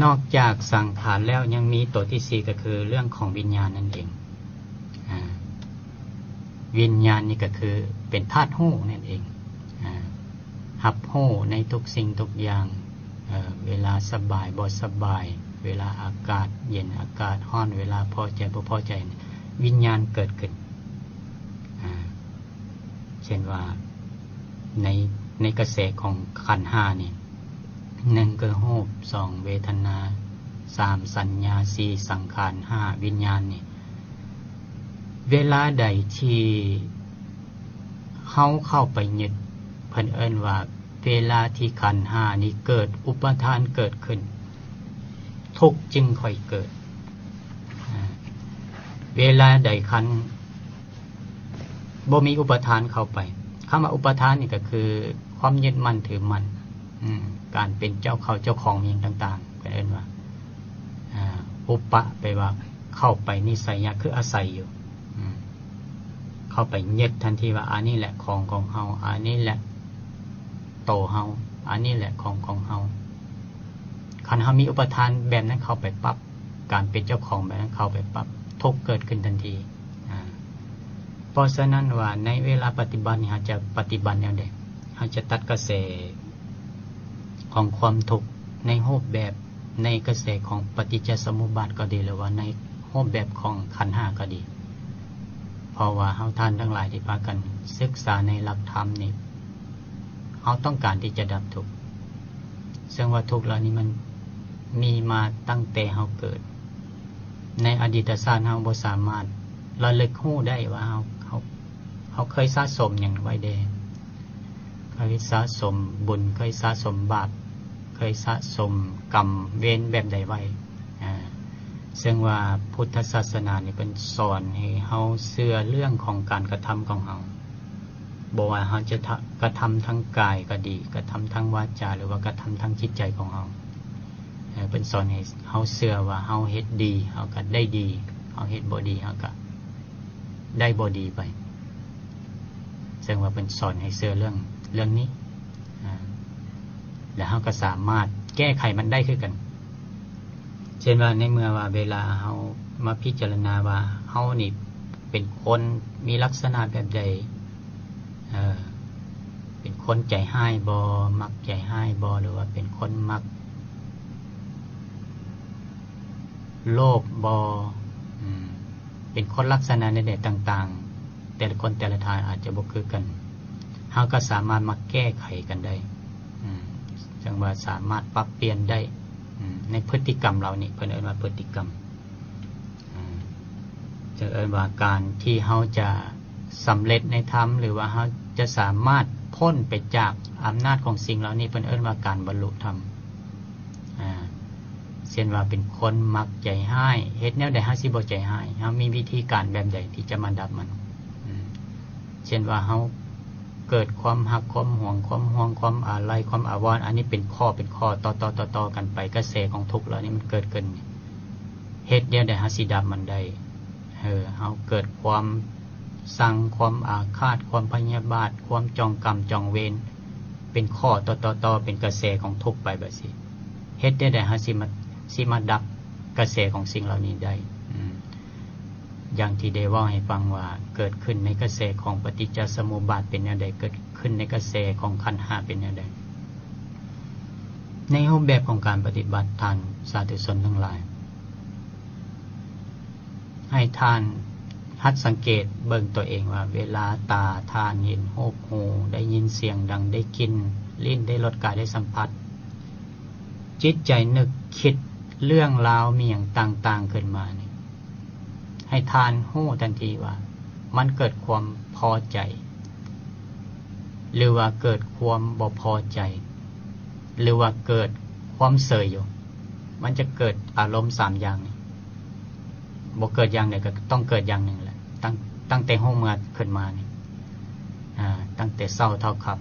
นอกจากสังขารแล้วยังมีตัวที่สี่ก็คือเรื่องของวิญญาณนั่นเองวิญญาณนี่ก็คือเป็นธาตุรู้นั่นเองหับรู้ในทุกสิ่งทุกอย่างเวลาสบายบ่สบายเวลาอากาศเย็นอากาศร้อนเวลาพอใจบ่พอใจวิญญาณเกิดขึ้นเช่นว่าในกระแสของขันธ์5นี่1คือรูป2เวทนา3สัญญา4สังขาร5วิญญาณนี่เวลาใดที่เฮาเข้าไปยึดเพิ่นเอิ้นว่าเวลาที่ขันธ์5นี้เกิดอุปทานเกิดขึ้นทุกข์จึงค่อยเกิดเวลาใดขันธ์บ่มีอุปทานเข้าไปคำว่าอุปทานนี่ก็คือความยึดมั่นถือมั่นการเป็นเจ้าของอย่างต่างๆเพิ่นเอิ้นว่าอุปะไปว่าเข้าไปนิสัยคืออาศัยอยู่เข้าไปยึดทันทีว่าอันนี้แหละของเฮาอันนี้แหละโตเฮาอันนี้แหละของเฮาคันเฮามีอุปทานแบบนั้นเข้าไปปั๊บการเป็นเจ้าของแบบนั้นเข้าไปปั๊บทุกข์เกิดขึ้นทันทีเพราะฉะนั้นว่าในเวลาปฏิบัตินี่เฮาจะปฏิบัติแนวใดเฮาจะตัดกระแสของความทุกข์ในรูปแบบในกระแสของปฏิจจสมุปบาทก็ดีหรือว่าในรูปแบบของขันธ์5ก็ดีเพราะว่าเฮาท่านทั้งหลายที่พากันศึกษาในหลักธรรมนี่เฮาต้องการที่จะดับทุกข์ซึ่งว่าทุกข์เหล่านี้มันมีมาตั้งแต่เฮาเกิดในอดีตชาติเฮาบ่สามารถระลึกรู้ได้ว่าเฮาเคยสะสมหยังไว้แดเคยสะสมบุญเคยสะสมบาปเคยสะสมกรรมเวรแบบใดไว้ซึ่งว่าพุทธศาสนานี่เป็นสอนให้เฮาเชื่อเรื่องของการกระทำของเฮาบ่ว่าเฮาจะกระทำทางกายก็ดีกระทำทางวาจาหรือว่ากระทำทางจิตใจของเฮาเป็นสอนให้เฮาเชื่อว่าเฮาเฮ็ดดีเฮาก็ได้ดีเฮาเฮ็ดบ่ดีเฮาก็ได้บ่ดีไปซึ่งว่าเป็นสอนให้เชื่อเรื่องนี้แล้วเฮาก็สามารถแก้ไขมันได้คือกันเช่นว่าในเมื่อว่าเวลาเฮามาพิจารณาว่าเฮานี่เป็นคนมีลักษณะแบบใดเป็นคนใจร้ายบ่มักใจร้ายบ่หรือว่าเป็นคนมักโลภบ่เป็นคนลักษณะใดๆต่างๆแต่ละคนแต่ละทางอาจจะบ่คือกันเฮาก็สามารถมาแก้ไขกันได้จังว่าสามารถปรับเปลี่ยนได้ในพฤติกรรมเรานี่เพิ่นเอิ้นว่าพฤติกรรมจะเอิ้นว่าการที่เฮาจะ สำเร็จในธรรมหรือว่าเฮาจะสามารถพ้นไปจากอำนาจของสิ่งเหล่านี้เพิ่นเอิ้นว่าการบรรลุธรรมเช่นว่าเป็นคนมักใจร้ายเฮ็ดแนวใดเฮาสิบ่ใจร้ายเฮามีวิธีการแบบใดที่จะมาดับมันเช่นว่าเฮาเกิดความหักความหวงความอาลัยความอาวรณ์อันนี้เป็นข้อต่อกันไปกระแสของทุกข์เหล่านี้มันเกิดขึ้นเฮ็ดแนวใดเฮาสิดับมันได้เฮาเกิดความสั่งความอาฆาตความพยาบาทความจองกรรมจองเวรเป็นข้อต่อเป็นกระแสของทุกข์ไปแบบนี้เฮ็ดได้เฮาสิมาดับกระแสของสิ่งเหล่านี้ได้อย่างที่ได้ว่าให้ฟังว่าเกิดขึ้นในกระแสของปฏิจจสมุปบาทเป็นแนวใดเกิดขึ้นในกระแสของขันธ์5เป็นแนวใดในรูปแบบของการปฏิบัติทานสาธุชนทั้งหลายให้ทานหัดสังเกตเบิ่งตัวเองว่าเวลาตาทานเห็นรูปหูได้ยินเสียงดังได้กินลิ้นได้รสกายได้สัมผัสจิตใจนึกคิดเรื่องราวมีอย่างต่างๆขึ้นมานี่ให้ทานหู้ทันทีว่ามันเกิดความพอใจหรือว่าเกิดความบ่พอใจหรือว่าเกิดความเสยอยู่มันจะเกิดอารมณ์3อย่างนี้บ่เกิดอย่างใดก็ต้องเกิดอย่างหนึ่งแหละตั้งแต่หู้เมื่อขึ้นมานี่ตั้งแต่เช้าเท่าค่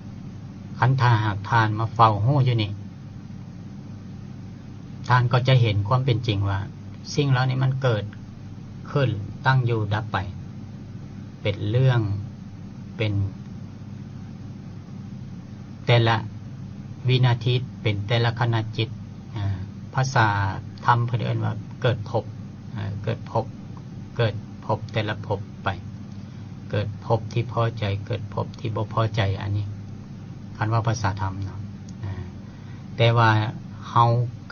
ำคันถ้าหากทานมาเฝ้าหู้อยู่นี่ทานก็จะเห็นความเป็นจริงว่าสิ่งเหล่านี้มันเกิดขึ้นตั้งอยู่ดับไปเป็นเรื่องเป็นแต่ละวินาทีเป็นแต่ละขณะจิตภาษาธรรมเพิ่นเอิ้นว่าเกิดภพแต่ละภพไปเกิดภพที่พอใจเกิดภพที่บ่พอใจอันนี้คันว่าภาษาธรรมเนาะแต่ว่าเฮา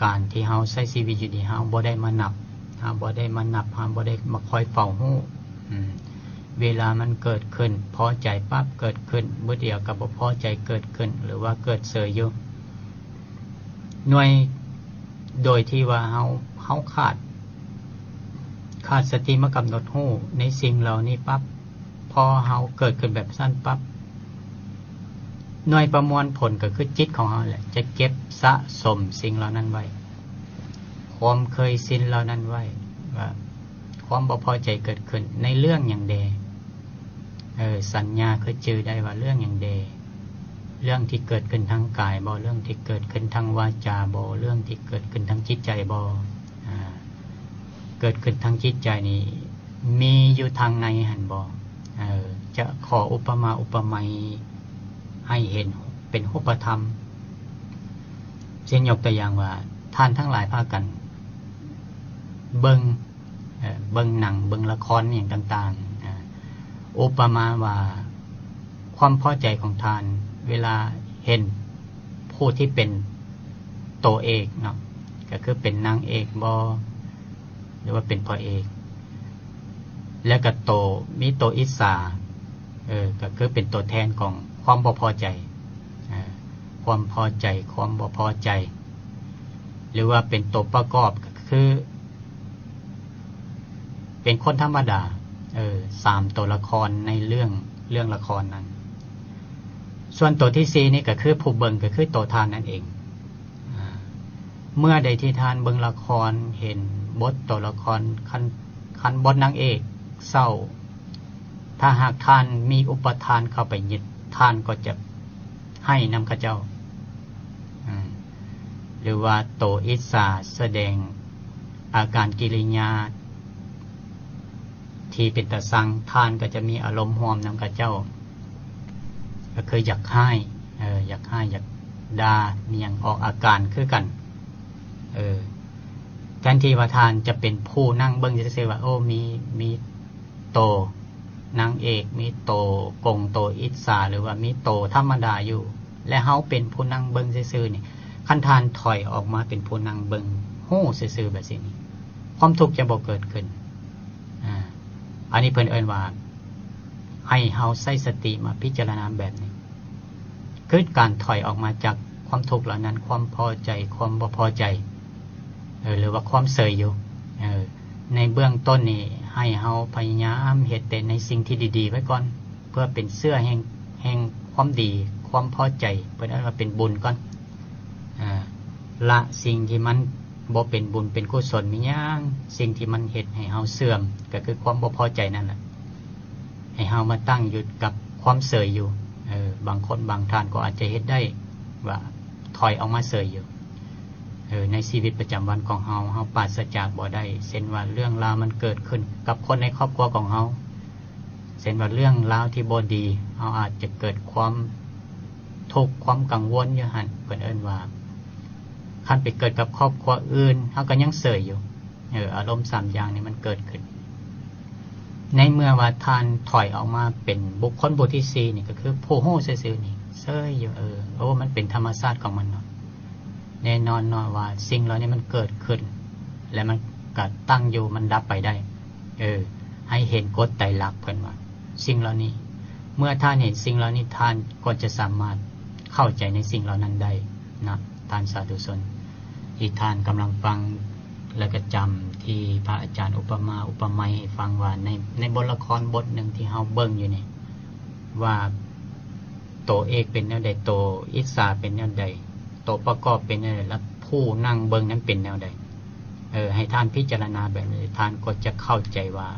การที่เฮาใช้ชีวิตอยู่นี่เฮาบ่ได้มานับเฮาบ่ได้มาคอยเฝ้าฮู้เวลามันเกิดขึ้นพอใจปั๊บเกิดขึ้นมื้อเดียวก็บ่พอใจเกิดขึ้นหรือว่าเกิดเสยอยู่หน่วยโดยที่ว่าเฮาขาดสติมากำหนดฮู้ในสิ่งเหล่านี้ปั๊บพอเฮาเกิดขึ้นแบบสั้นปั๊บหน่วยประมวลผลก็คือจิตของเฮาแหละจะเก็บสะสมสิ่งเหล่านั้นไว้ความเคยชินเหล่านั้นไว้ว่าความบ่พอใจเกิดขึ้นในเรื่องอย่างใดสัญญาคือจื่อได้ว่าเรื่องอย่างใดเรื่องที่เกิดขึ้นทางกายบ่เรื่องที่เกิดขึ้นทางวาจาบ่เรื่องที่เกิดขึ้นทางจิตใจบ่เกิดขึ้นทางจิตใจนี่มีอยู่ทางในหั่นบ่จะขออุปมาอุปไมยให้เห็นเป็นรูปธรรมเช่นยกตัวอย่างว่าท่านทั้งหลายพากันเบิ่งหนังเบิ่งละครอย่างต่างๆอุปมาว่าความพอใจของท่านเวลาเห็นผู้ที่เป็นตัวเอกเนาะก็คือเป็นนางเอกบ่หรือว่าเป็นพระเอกแล้วก็มีโตอิสาก็คือเป็นตัวแทนของความบ่พอใจความพอใจความบ่พอใจหรือว่าเป็นตัวประกอบก็คือเป็นคนธรรมดา3ตัวละครในเรื่องละครนั้นส่วนตัวที่4นี่ก็คือผู้เบิ่งก็คือตัวทานนั่นเองเมื่อใดที่ทานเบิ่งละครเห็นบทตัวละครคันบทนางเอกเศร้าถ้าหากทานมีอุปทานเข้าไปยึดทานก็จะให้นำข้าเจ้าหรือว่าโตอิสาแสดงอาการกิริยาที่เป็นตะสังทานก็จะมีอารมณ์ห่วมนำข้าเจ้าก็คืออยากให้อยากด่ามีอย่างออกอาการคือกันแทนที่ว่าทานจะเป็นผู้นั่งเบิ่งซื่อๆว่าโอ้มีโตนางเอกมีโตกงโตอิสาหรือว่ามีโตธรรมดาอยู่และเฮาเป็นผู้นั่งเบิ่งซื่อๆนี่คันทานถอยออกมาเป็นผู้นั่งเบิ่งฮู้ซื่อๆแบบนี้ความทุกข์จะบ่เกิดขึ้นอันนี้เพิ่นเอิ้นว่าให้เฮาใช้สติมาพิจารณาแบบนี้คือการถอยออกมาจากความทุกข์เหล่านั้นความพอใจความบ่พอใจหรือว่าความเสยอยู่ในเบื้องต้นนี่ ให้เฮาพยายามเฮ็ดแต่ในสิ่งที่ดีๆไว้ก่อนเพื่อเป็นเสื้อแห่งความดีความพอใจเพิ่นว่าเป็นบุญก่อนละสิ่งที่มันบ่เป็นบุญเป็นกุศลมีหยังสิ่งที่มันเฮ็ดให้เฮาเสื่อมก็คือความบ่พอใจนั่นแหละให้เฮามาตั้งอยู่กับความเสยอยู่บางคนบางท่านก็อาจจะเฮ็ดได้ว่าถอยออกมาเสยอยู่ในชีวิตประจำวันของเฮาปราศจากบ่ได้เช่นว่าเรื่องราวมันเกิดขึ้นกับคนในครอบครัวของเฮาเช่นว่าเรื่องราวที่บ่ดีเฮาอาจจะเกิดความทุกข์ความกังวลอยู่หั่นเพิ่นเอิ้นว่าคันไปเกิดกับครอบครัวอื่นเฮาก็ยังเสยอยู่อารมณ์3อย่างนี้มันเกิดขึ้นในเมื่อว่าท่านถอยออกมาเป็นบุคคลผู้ที่4นี่ก็คือผู้ฮู้ซื่อๆนี่เสยอยู่มันเป็นธรรมชาติของมันเนาะแน่นอนเนาะว่าสิ่งเหล่านี้มันเกิดขึ้นและมันก็ตั้งอยู่มันดับไปได้ให้เห็นกฎไตรลักษณ์เพิ่นว่าสิ่งเหล่านี้เมื่อท่านเห็นสิ่งเหล่านี้ท่านก็จะสามารถเข้าใจในสิ่งเหล่านั้นได้นะท่านสาธุชนที่ท่านกำลังฟังและก็จำที่พระอาจารย์อุปมาอุปไมยให้ฟังว่าในบทละครบทหนึ่งที่เฮาเบิ่งอยู่นี่ว่าโตเอกเป็นแนวใดโตอิสาเป็นแนวใดโตประกอบเป็นแนวใดและผู้นั่งเบิ่งนั้นเป็นแนวใดให้ท่านพิจารณาแบบนี้ท่านก็จะเข้าใจว่า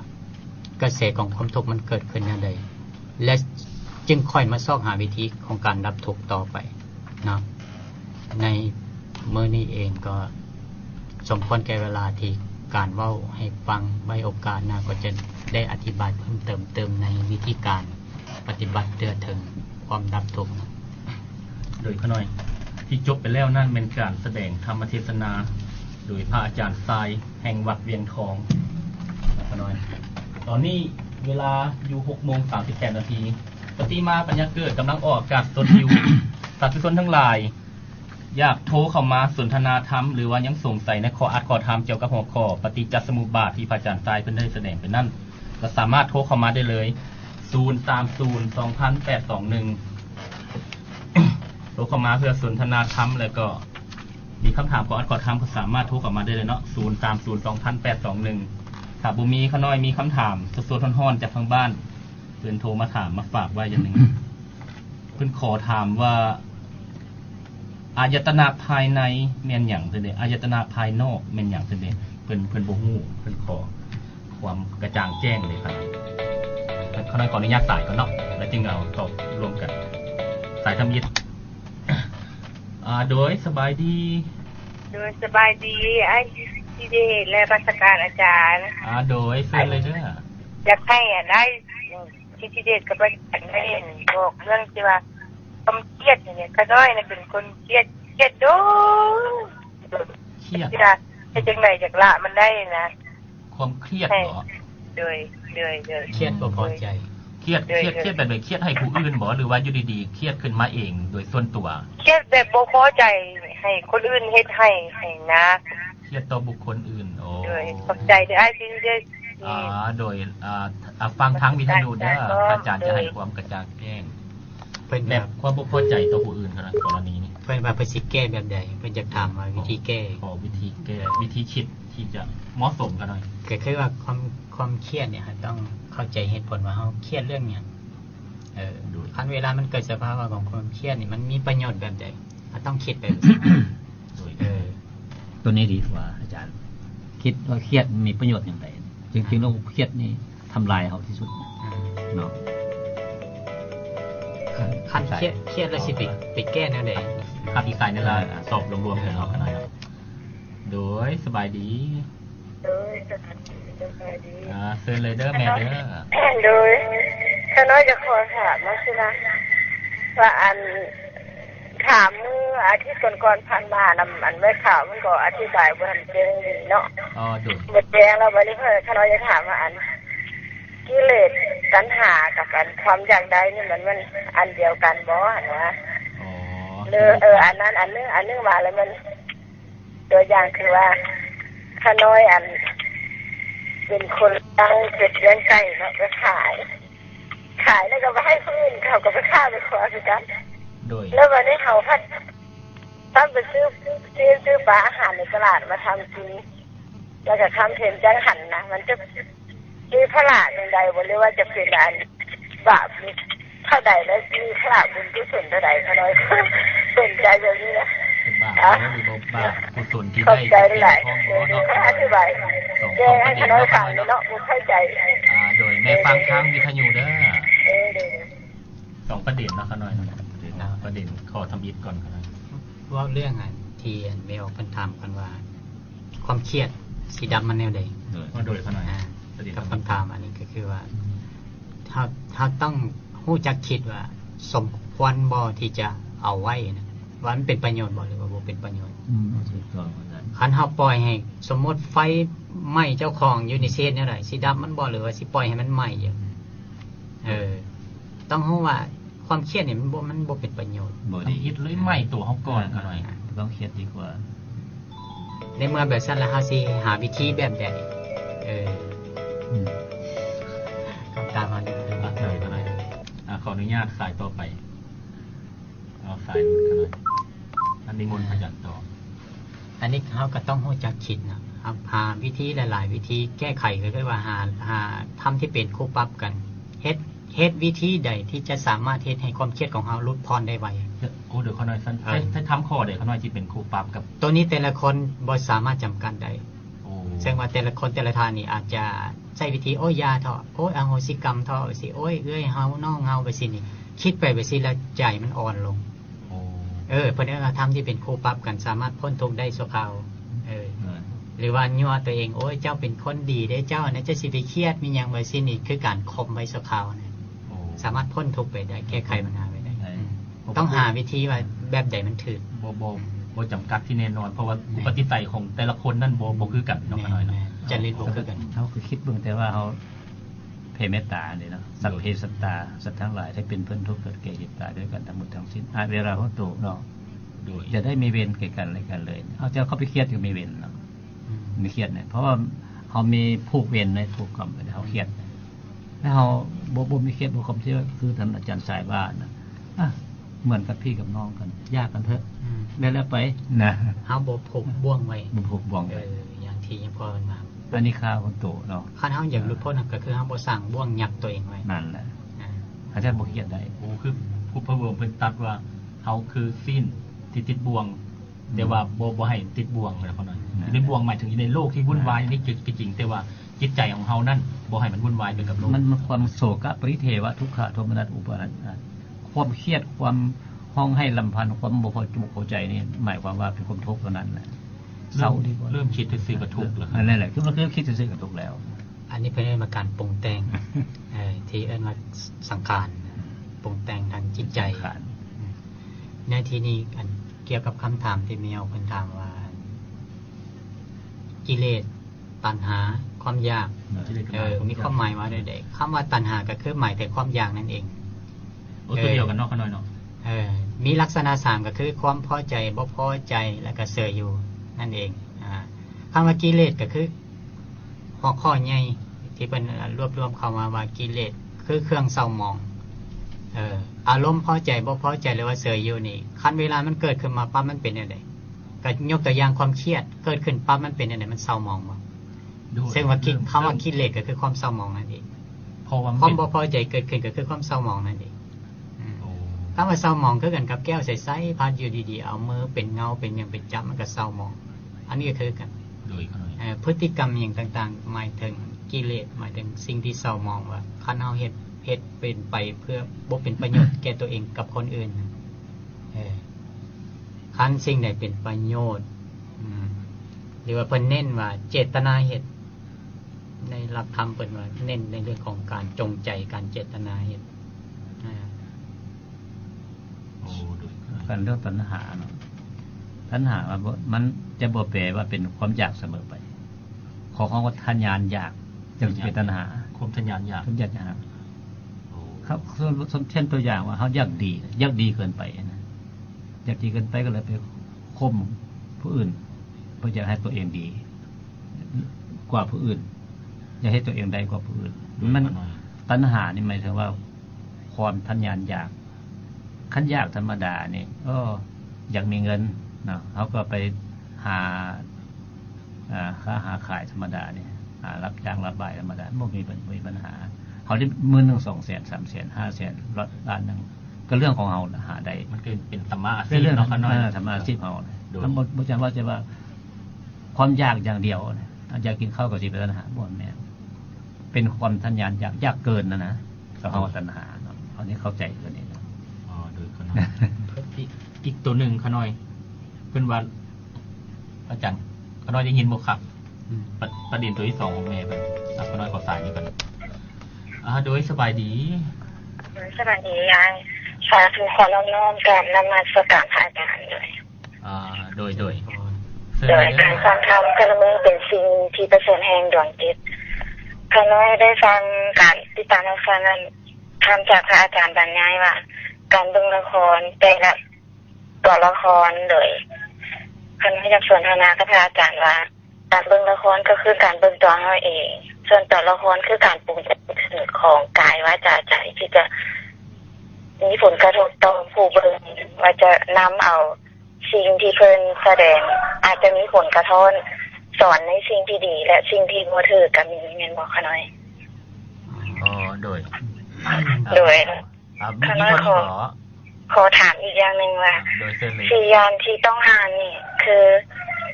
กระแสของความทุกข์มันเกิดขึ้นแนวใดและจึงค่อยมาซอกหาวิธีของการดับทุกข์ต่อไปนะในมื้อนี้เองก็สมควรแก่เวลาที่การเว้าให้ฟังไว้โอกาสหน้าก็จะได้อธิบายเพิ่มเติมในวิธีการปฏิบัติเพื่อถึงความดับทุกข์โดยขน้อยที่จบไปแล้วนั่นเป็นการแสดงธรรมเทศนาโดยพระอาจารย์ทรายแห่งวัดเวียงทองขน้อยตอนนี้เวลาอยู่ 6:38 นาทีปฏิมาปัญญาเกิดกำลังออกจากสดอยู่ สาธุชนทั้งหลายอยากโทรเข้ามาสนทนาธรรมหรือว่ายังสงสัยในข้ออัดข้อธรรมเกี่ยวกับหัวข้อปฏิจจสมุปบาทที่พระอาจารย์ทรายเพิ่นได้แสดงไปนั่นก็สามารถโทรเข้ามาได้เลย0302821โทรเข้ามาเพื่อสนทนาธรรมแล้วก็มีคำถามข้ออัดข้อธรรมก็สามารถโทรเข้ามาได้เลยเนาะ0302821ถ้าบ่มีขน้อยมีคำถามสดๆร้อนๆจากทางบ้านเพิ่นโทรมาถามมาฝากไว้อย่างนึงเพิ่นขอถามว่าอายตนะภายในแม่นหยังซั่นเด้อายตนะภายนอกแม่นหยังซั่นเด้เพิ่นบ่ฮู้เพิ่นขอความกระจ่างแจ้งเลยครับขออนุญาตสายก่อนเนาะแล้วจึงเอาตอบรวมกันสายทำยิดโดยสบายดีไอ้ที่ได้และราชการอาจารย์โดยเชิญเลยเด้ออยากให้ได้ที่เด็ดกับอาจารย์ได้บอกเรื่องที่ว่าความเครียดเนี่ยก็น้อยนะเป็นคนเครียดโดเครียดจะจังไหนจากละมันได้นะความเครียดเหรอโดยเครียดบ่พอใจเครียดแบบเครียดให้ผู้อื่นบ่หรือว่าอยู่ดีๆเครียดขึ้นมาเองโดยส่วนตัวเครียดแบบบ่พอใจให้คนอื่นเฮ็ดให้นะเครียดต่อบุคคลอื่นโอ้โดยขอบใจด้วยไอ้ที่ได้โดยฟังทางวิทยุเด้ออาจารย์จะให้ความกระจ่างแจ้งเป็นแบบความบ่พอใจต่อผู้อื่นครับกรณีนี้เพิ่นว่าเพิ่นสิแก้แบบใดเพิ่นจะถามว่าวิธีแก้วิธีแก้วิธีคิดที่จะเหมาะสมกันหน่อยก็คือว่าความเครียดเนี่ยต้องเข้าใจเหตุผลว่าเฮาเครียดเรื่องหยังคันเวลามันเกิดสภาวะของความเครียดนี่มันมีประโยชน์แบบใดต้องคิดแบบตัวนี้ดีกว่าอาจารย์คิดว่าเครียดมีประโยชน์อย่างไรจริงๆแล้วเครียดนี่ทำลายเขาที่สุดเนาะคันเครียดแล้วสิไปแก้แนวใดครับอีกสายนั่นล่ะสอบรวมๆกันเอาขนาดนั้นโดยสบายดีเชิญเลยเด้อแม่เด้อโดยข้าน้อยจะขอถามนะสินะว่าอันถามเมื่ออาทิตย์ก่อนผ่านมาอันไม่ข่าวมันก็อธิบายว่ามันเป็นเนาะดูหมดแดงแล้ววันนี้ข้าน้อยจะถามว่าอันกิเลสตัณหากับอันความอยากได้นี่มันอันเดียวกันบ่นะอันนั้นอันนึงมาแล้วมันตัวอย่างคือว่าข้าน้อยอันเป็นคนตั้งเป็ดเลี้ยงไก่แล้วไปขายแล้วก็ไปให้คนอื่นเขาก็ไปฆ่าไปขอสิกันแล้ววันนี้เขาพัดตั้งไปซื้อปลาอาหารในตลาดมาทำกินแล้วก็ทำเทมจังหันนะมันจะ มีพระอย่างใดบ่หรือว่าจะเป็นอันบาปมีเท่าใดแล้วมีพระบุญกุศลเท่าใดขน้อยสนใจแบบนี้นะ เป็นบาปหรือบาปกุศลที่ เข้า ได้ ใจหลาย ของ เดี๋ยว เนาะ เขาอธิบายแก้ให้ขน้อยฟังเนาะบ่เข้าใจ โดยแม่ฟังทางวิทยุเด้อ เด้อ สองประเด็นเนาะขน้อยเนาะประเด็นขอทำอิฐก่อนขน้อย ว่าเรื่องที่ไม่ออกกันถามกันว่า ความเครียดสีดำมันแนวใด โดยขน้อย ประเด็น กับคำถามอันนี้ก็คือว่าถ้าต้องรู้จักคิดว่า สมควรบ่ที่จะเอาไว้นะว่ามันเป็นประโยชน์บ่หรือว่าบ่เป็นประโยชน์ ถูกต้องอาจารย์ คันเฮาปล่อยให้สมมติไฟไหม้เจ้าของอยู่ในเศษเนี่ยไรสีดำมันบ่หรือว่าสิปล่อยให้มันไหม้อยู่ต้องรู้ว่าความเครียดเนี่ยมันบ่เป็นประโยชน์ บ่ ทำ ดี อิฐเลยไหม้ตัวเขาก่อนขน้อย ต้องเครียดดีกว่า ในเมื่อแบบนั้นแล้วเฮาสิหาวิธีแบบใดคำถามอันนี้ โดยขน้อยขออนุญาตสายต่อไปเอาสายขน้อยอันนี้มนต์พยัญชนะต่อ อันนี้เฮาก็ต้องรู้จักคิดนะครับหาวิธีหลายๆวิธีแก้ไขก็คือว่าหาทำที่เป็นคู่ปรับกันเฮ็ดวิธีใดที่จะสามารถเฮ็ดให้ความเครียดของเฮาลดพรได้ไว โอ้เดี๋ยวขน้อยสั้นถ้าทำข้อเดี๋ยวขน้อยที่เป็นครูปรับกับ ตัวนี้แต่ละคนบ่สามารถจำกัดได้ โอ้ ซึ่งว่าแต่ละคนแต่ละทานนี่อาจจะใช้วิธีโอ้ยยาเถาะโอ้ยอโหสิกรรมเถาะสิโอ้ยเอ้ยเฮาน้องเฮาไปสินี่คิดไปสิแล้วใจมันอ่อนลง โอ้ เพิ่นว่าทำที่เป็นคู่ปรับกันสามารถพ้นทุกข์ได้ชั่วคราวหรือว่ายั่วตัวเองโอ้ยเจ้าเป็นคนดีเด้เจ้านะจะสิไปเครียดมีหยังไว้สินี่คือการข่มไว้ชั่วคราวนะสามารถพ้นทุกข์ไปได้แก้ไขปัญหาไปได้ต้องหาวิธีว่าแบบใดมันถูก บ่จำกัดที่แน่นอนเพราะว่าอุปนิสัยของแต่ละคนนั่นบ่คือกันน้องขน้อยเนาะ จะเรียนบ่คือกัน เขาคือคิดเบิ่งแต่ว่าเขาเพเมตตาเนี่ยเนาะสัพเพสัตตาสัตว์ทั้งหลายถ้าเป็นเพื่อนทุกข์เกิดแก่เจ็บตายด้วยกันทั้งหมดทั้งสิ้นเวลาเขาโตเนาะ โดย จะได้มีเวรแก่กันอะไรกันเลยเอาเจ้าเขาไปเครียดอยู่มีเวรเนาะมีเครียดเนี่ยเพราะว่าเขามีผูกเวรในผูกกรรมไปเขาเครียดแล้วเขาบ่มีเครียดบ่ความที่ว่าคือท่านอาจารย์สายบ้านนะเหมือนกับพี่กับน้องกันยากกันเถอะได้แล้วไปนะ เฮาบ่ผูกบ่วงไว้ บุผูกบ่วงไป อย่างที่ยังพอมันมา อันนี้ข้าวคนโตเนาะ คันเฮาอยากหลุดพ้นก็คือเฮาบ่สร้างบ่วงยักตัวเองไว้ นั่นแหละอาจารย์บ่เครียดได้ โอ้คือผู้พระวงศ์เพิ่นตัดว่าเฮาคือสิ้นที่ติดบ่วงแต่ว่าบ่ให้ติดบ่วงนะขน้อยในบ่วงหมายถึงในโลกที่วุ่นวายนี่จริงแต่ว่าจิตใจของเฮานั่นบ่ให้มันวุ่นวายไปกับโลก มันความโศกปริเทวะทุกขะโทมนัสอุปาทานความเครียดความห้องให้ลำพันธ์ความบ่พอจุกพอใจนี่หมายความว่าเป็นความทุกข์เท่านั้นแหละเศร้าดีกว่า เริ่มคิดซื่อๆก็ทุกข์แล้วครับ นั่นแหละคือมันคือคิดซื่อๆกับทุกข์แล้ว อันนี้เป็นเรื่องมาการปรุงแต่ง ที่เอิ้นว่าสังขารปรุงแต่งทางจิตใจ ขาด ในที่นี้อันเกี่ยวกับคำถามที่มีเอาคนถามว่า กิเลสตัณหาความอยากมีความหมายว่าใดๆคำว่าตัณหาก็คือหมายถึงความอยากนั่นเอง โอ้ตัวเดียวกันเนาะขน้อยเนาะ มีลักษณะสามก็คือความพอใจบ่พอใจแล้วก็เสื่ออยู่นั่นเองคำว่ากิเลสก็คือหัวข้อใหญ่ที่เป็นรวบรวมเข้ามาว่ากิเลสคือเครื่องเศร้าหมองอารมณ์พอใจบ่พอใจหรือว่าเสื่ออยู่นี่คันเวลามันเกิดขึ้นมาปั๊บมันเป็นยังไงก็ยกตัวอย่างความเครียดเกิดขึ้นปั๊บมันเป็นยังไงมันเศร้าหมองบ่ซึ่งว่าคำว่ากิเลสก็คือความเศร้าหมองนั่นเองความบ่พอใจเกิดขึ้นก็คือความเศร้าหมองนั่นเองคำว่าเศร้าหมองคือกันกับแก้วใสๆพัดอยู่ดีๆเอามือเป็นเงาเป็นอย่างเป็นจับมันก็เศร้าหมองอันนี้ก็คือกันโดยขน้อย พฤติกรรมอย่างต่างๆหมายถึงกิเลสหมายถึงสิ่งที่เศร้าหมองว่าคันเฮาเฮ็ดเป็นไปเพื่อบ่เป็นประโยชน์แก่ตัวเองกับคนอื่นคันสิ่งใดเป็นประโยชน์หรือว่าเพิ่นเน้นว่าเจตนาเฮ็ดในหลักธรรมเพิ่นว่าเน้นในเรื่องของการจงใจการเจตนาเฮ็ด โอ้โดย กันเรื่องตัณหาเนาะตัณหามันจะบ่แปลว่าเป็นความอยากเสมอไปขอว่าทญานอยากจึงจะเป็นตัณหา ความทะยานอยาก ทุกอย่างนะครับครับเช่นตัวอย่างว่าเขาอยากดีเกินไปนะอยากดีเกินไปก็เลยไปข่มผู้อื่นเพื่ออยากให้ตัวเองดีกว่าผู้อื่นอยากให้ตัวเองได้กว่าผู้อื่นมันตัณหานี่หมายถึงว่าความทญานอยากขั้นยากธรรมดานี่อยากมีเงินนะเขาก็ไปหาค้าหาขายธรรมดาเนี่ย รับจ้างรับบายธรรมดาไม่มีปัญหาเขาได้1,000 200,000 300,000 500,000ล้านนึงก็เรื่องของเราหาได้ มันเป็นธรรมะอาชีพ เรื่อง เนาะขน้อย ธรรมะอาชีพเราทั้งหมดบ่จำว่าจะว่าความยากอย่างเดียวอยากกินข้าวกับสิเป็นตัณหาบ่แม่นเป็นความทะยานอยากเกินนะสภาวะตัณหาเนาะอันนี้เข้าใจตัวนี้นะ อ๋อโดยขน้อยอีกตัวหนึ่งขน้อยเพิ่นว่าอาจารย์ขน้อยได้ยินบ่ครับประเด็นตัวที่2ของแม่เพิ่นขน้อยขอสายนี่เพิ่นโดยสบายดี สวัสดียายสาธุขอน้อมกับนมัสการพระอาจารย์เลยโดยโดยการฟังธรรมกระมือเป็นสิ่งที่ประเสริฐแห่งดวงจิตข้าน้อยได้ฟังการติดตามรับฟังนั้นทำจากพระอาจารย์บรรยายว่า การเบิ่งละครแต่ละตัวละครเลยข้าน้อยอยากสนทนากับพระอาจารย์ว่าการเบิ่งละครก็คือการเบิ่งตัวเราเองส่วนตัวละครคือการปรุงแต่งของกายวาจาใจที่จะมีผลกระทบต่อผู้เบิ่งว่าจะนำเอาสิ่งที่เพิ่นแสดงอาจจะมีผลกระทบสอนในสิ่งที่ดีและสิ่งที่บ่ถือก็มีแม่นบ่คะน้อยโดยข้าน้อยขอถามอีกอย่างนึงว่าสี่อย่างที่ต้องห้ามนี่คือ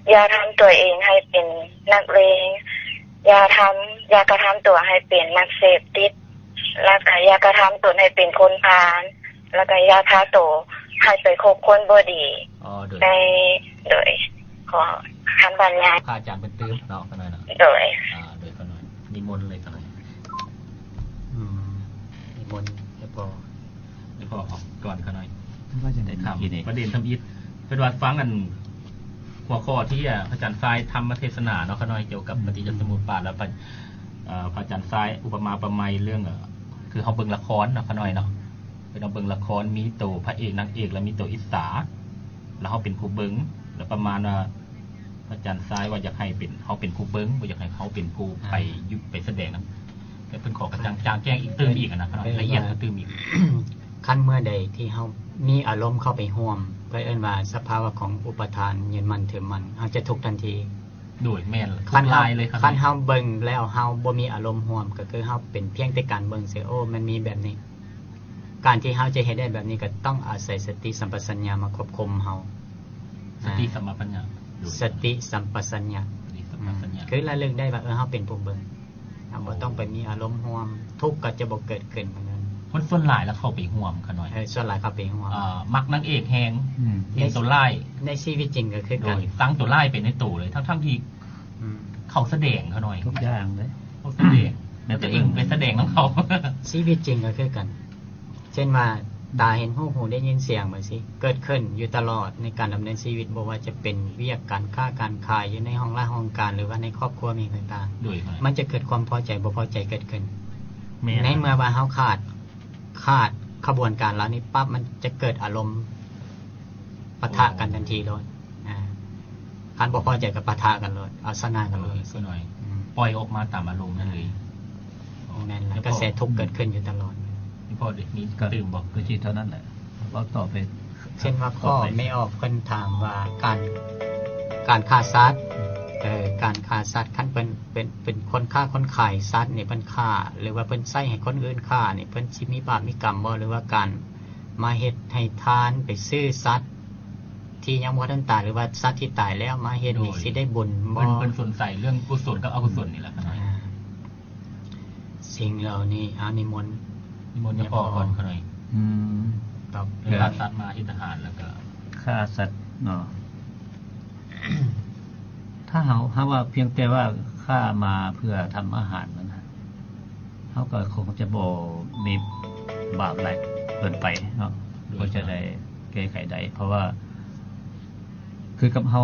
อย่าทำตัวเองให้เป็นนักเลงอย่ากระทำตัวให้เป็นนักเสพติดแล้วก็อย่ากระทำตัวให้เป็นคนพาลแล้วก็อย่าพาตัวให้ไปคบคนบ่ดีโดยขอคำบรรยายพระอาจารย์เป็นตื้มเนาะขน้อยเนาะโดยขน้อยนิมนต์เลยขน้อยนิมนต์ให้พอออกก่อนขน้อยว่าจะได้ถามประเด็นทำอิฐเป็นวัดฟังกันหัวข้อที่อาจารย์ทรายทำมาเทศนาเนาะขน้อยเกี่ยวกับปฏิจจสมุปบาทแล้วพระอาจารย์ทรายอุปมาประไมยเรื่องคือเขาเบิ่งละครเนาะขน้อยเนาะเป็นเอาเบิ่งละครมีตัวพระเอกนางเอกแล้วมีตัวอิสาแล้วเขาเป็นผู้เบิ่งแล้วประมาณว่าอาจารย์ทรายว่าอยากให้เป็นเขาเป็นผู้เบิ่งบ่อยากให้เขาเป็นผู้ไปยุบไปแสดงนะแต่เป็นขอกระจ่างแจ้งอีกตื้มอีกนะขน้อยละเอียดตื้มอีกขั้นเมื่อใดที่เฮามีอารมณ์เข้าไปร่วมก็เอิ้นว่าสภาวะของอุปทานยึดมั่นถือมั่นเฮาจะทุกข์ทันทีโดยแม่นคันลายเลยครับคันเฮาเบิ่งแล้วเฮาบ่มีอารมณ์ร่วมก็คือเฮาเป็นเพียงแต่การเบิ่งเสียโอ้มันมีแบบนี้การที่เฮาจะเฮ็ดได้แบบนี้ก็ต้องอาศัยสติสัมปชัญญะมาควบคุมเฮาสติสัมปชัญญะสติสัมปชัญญะคือระลึกได้ว่าเฮาเป็นผู้เบิ่งเฮาบ่ต้องไปมีอารมณ์ร่วมทุกข์ก็จะบ่เกิดขึ้นเหมือนกันคนส่วนหลายแล้วเข้าไปห่วมขน้อยส่วนหลายเข้าไปห่วมมักนางเอกแฮงเห็นตัวร้ายในชีวิตจริงก็คือกันตั้งตัวร้ายเป็นในตัวเลยทั้งที่เขาแสดงขน้อยทุกอย่างเลยเขาแสดงแล้วตัวเองไปแสดงนำเขาชีวิตจริงก็คือกันเช่นว่าตาเห็นหูได้ยินเสียงเหมือนสิเกิดขึ้นอยู่ตลอดในการดำเนินชีวิตบ่ว่าจะเป็นเวียกการค้าการขายอยู่ในห้องละห้องการหรือว่าในครอบครัวมีต่างๆมันจะเกิดความพอใจบ่พอใจเกิดขึ้นในเมื่อว่าเฮาขาดขบวนการแล้วนี้ปั๊บมันจะเกิดอารมณ์ปะทะกันทันทีเลยการบ่พอใจกับปะทะกันเลยเอาชนะกันเลยสักหน่อยปล่อยออกมาตามอารมณ์นั่นเลยนั่นแหละกระแสทุกข์เกิดขึ้นอยู่ตลอดนี่พอเด็กนี้ตื่นบอกก็จิตเท่านั้นแหละเราต่อไปเช่นว่าข้อไม่ออกเพิ่นถามว่าการฆ่าสัตว์การฆ่าสัตว์ขั้นเป็นคนฆ่าคนขายสัตว์นี่เพิ่นฆ่าหรือว่าเพิ่นใส่ให้คนอื่นฆ่านี่เพิ่นสิมีบาปมีกรรมบ่หรือว่าการมาเฮ็ดให้ทานไปซื้อสัตว์ที่ยังบ่ทันตายหรือว่าสัตว์ที่ตายแล้วมาเฮ็ดนี่สิได้บุญบ่เพิ่นสนใจเรื่องกุศลกับอกุศลนี่แหละครับสิ่งเหล่านี้นิมนต์จะพอก่อนเขาหน่อยตอบฆ่าสัตว์มาอิทหารแล้วก็ฆ่าสัตว์เนาะถ้าเขาว่าเพียงแต่ว่าฆ่ามาเพื่อทำอาหารนะเขาก็คงจะบ่มีบาปอะไรเกินไปเนาะก็จะได้แก้ไขได้เพราะว่าคือกับเขา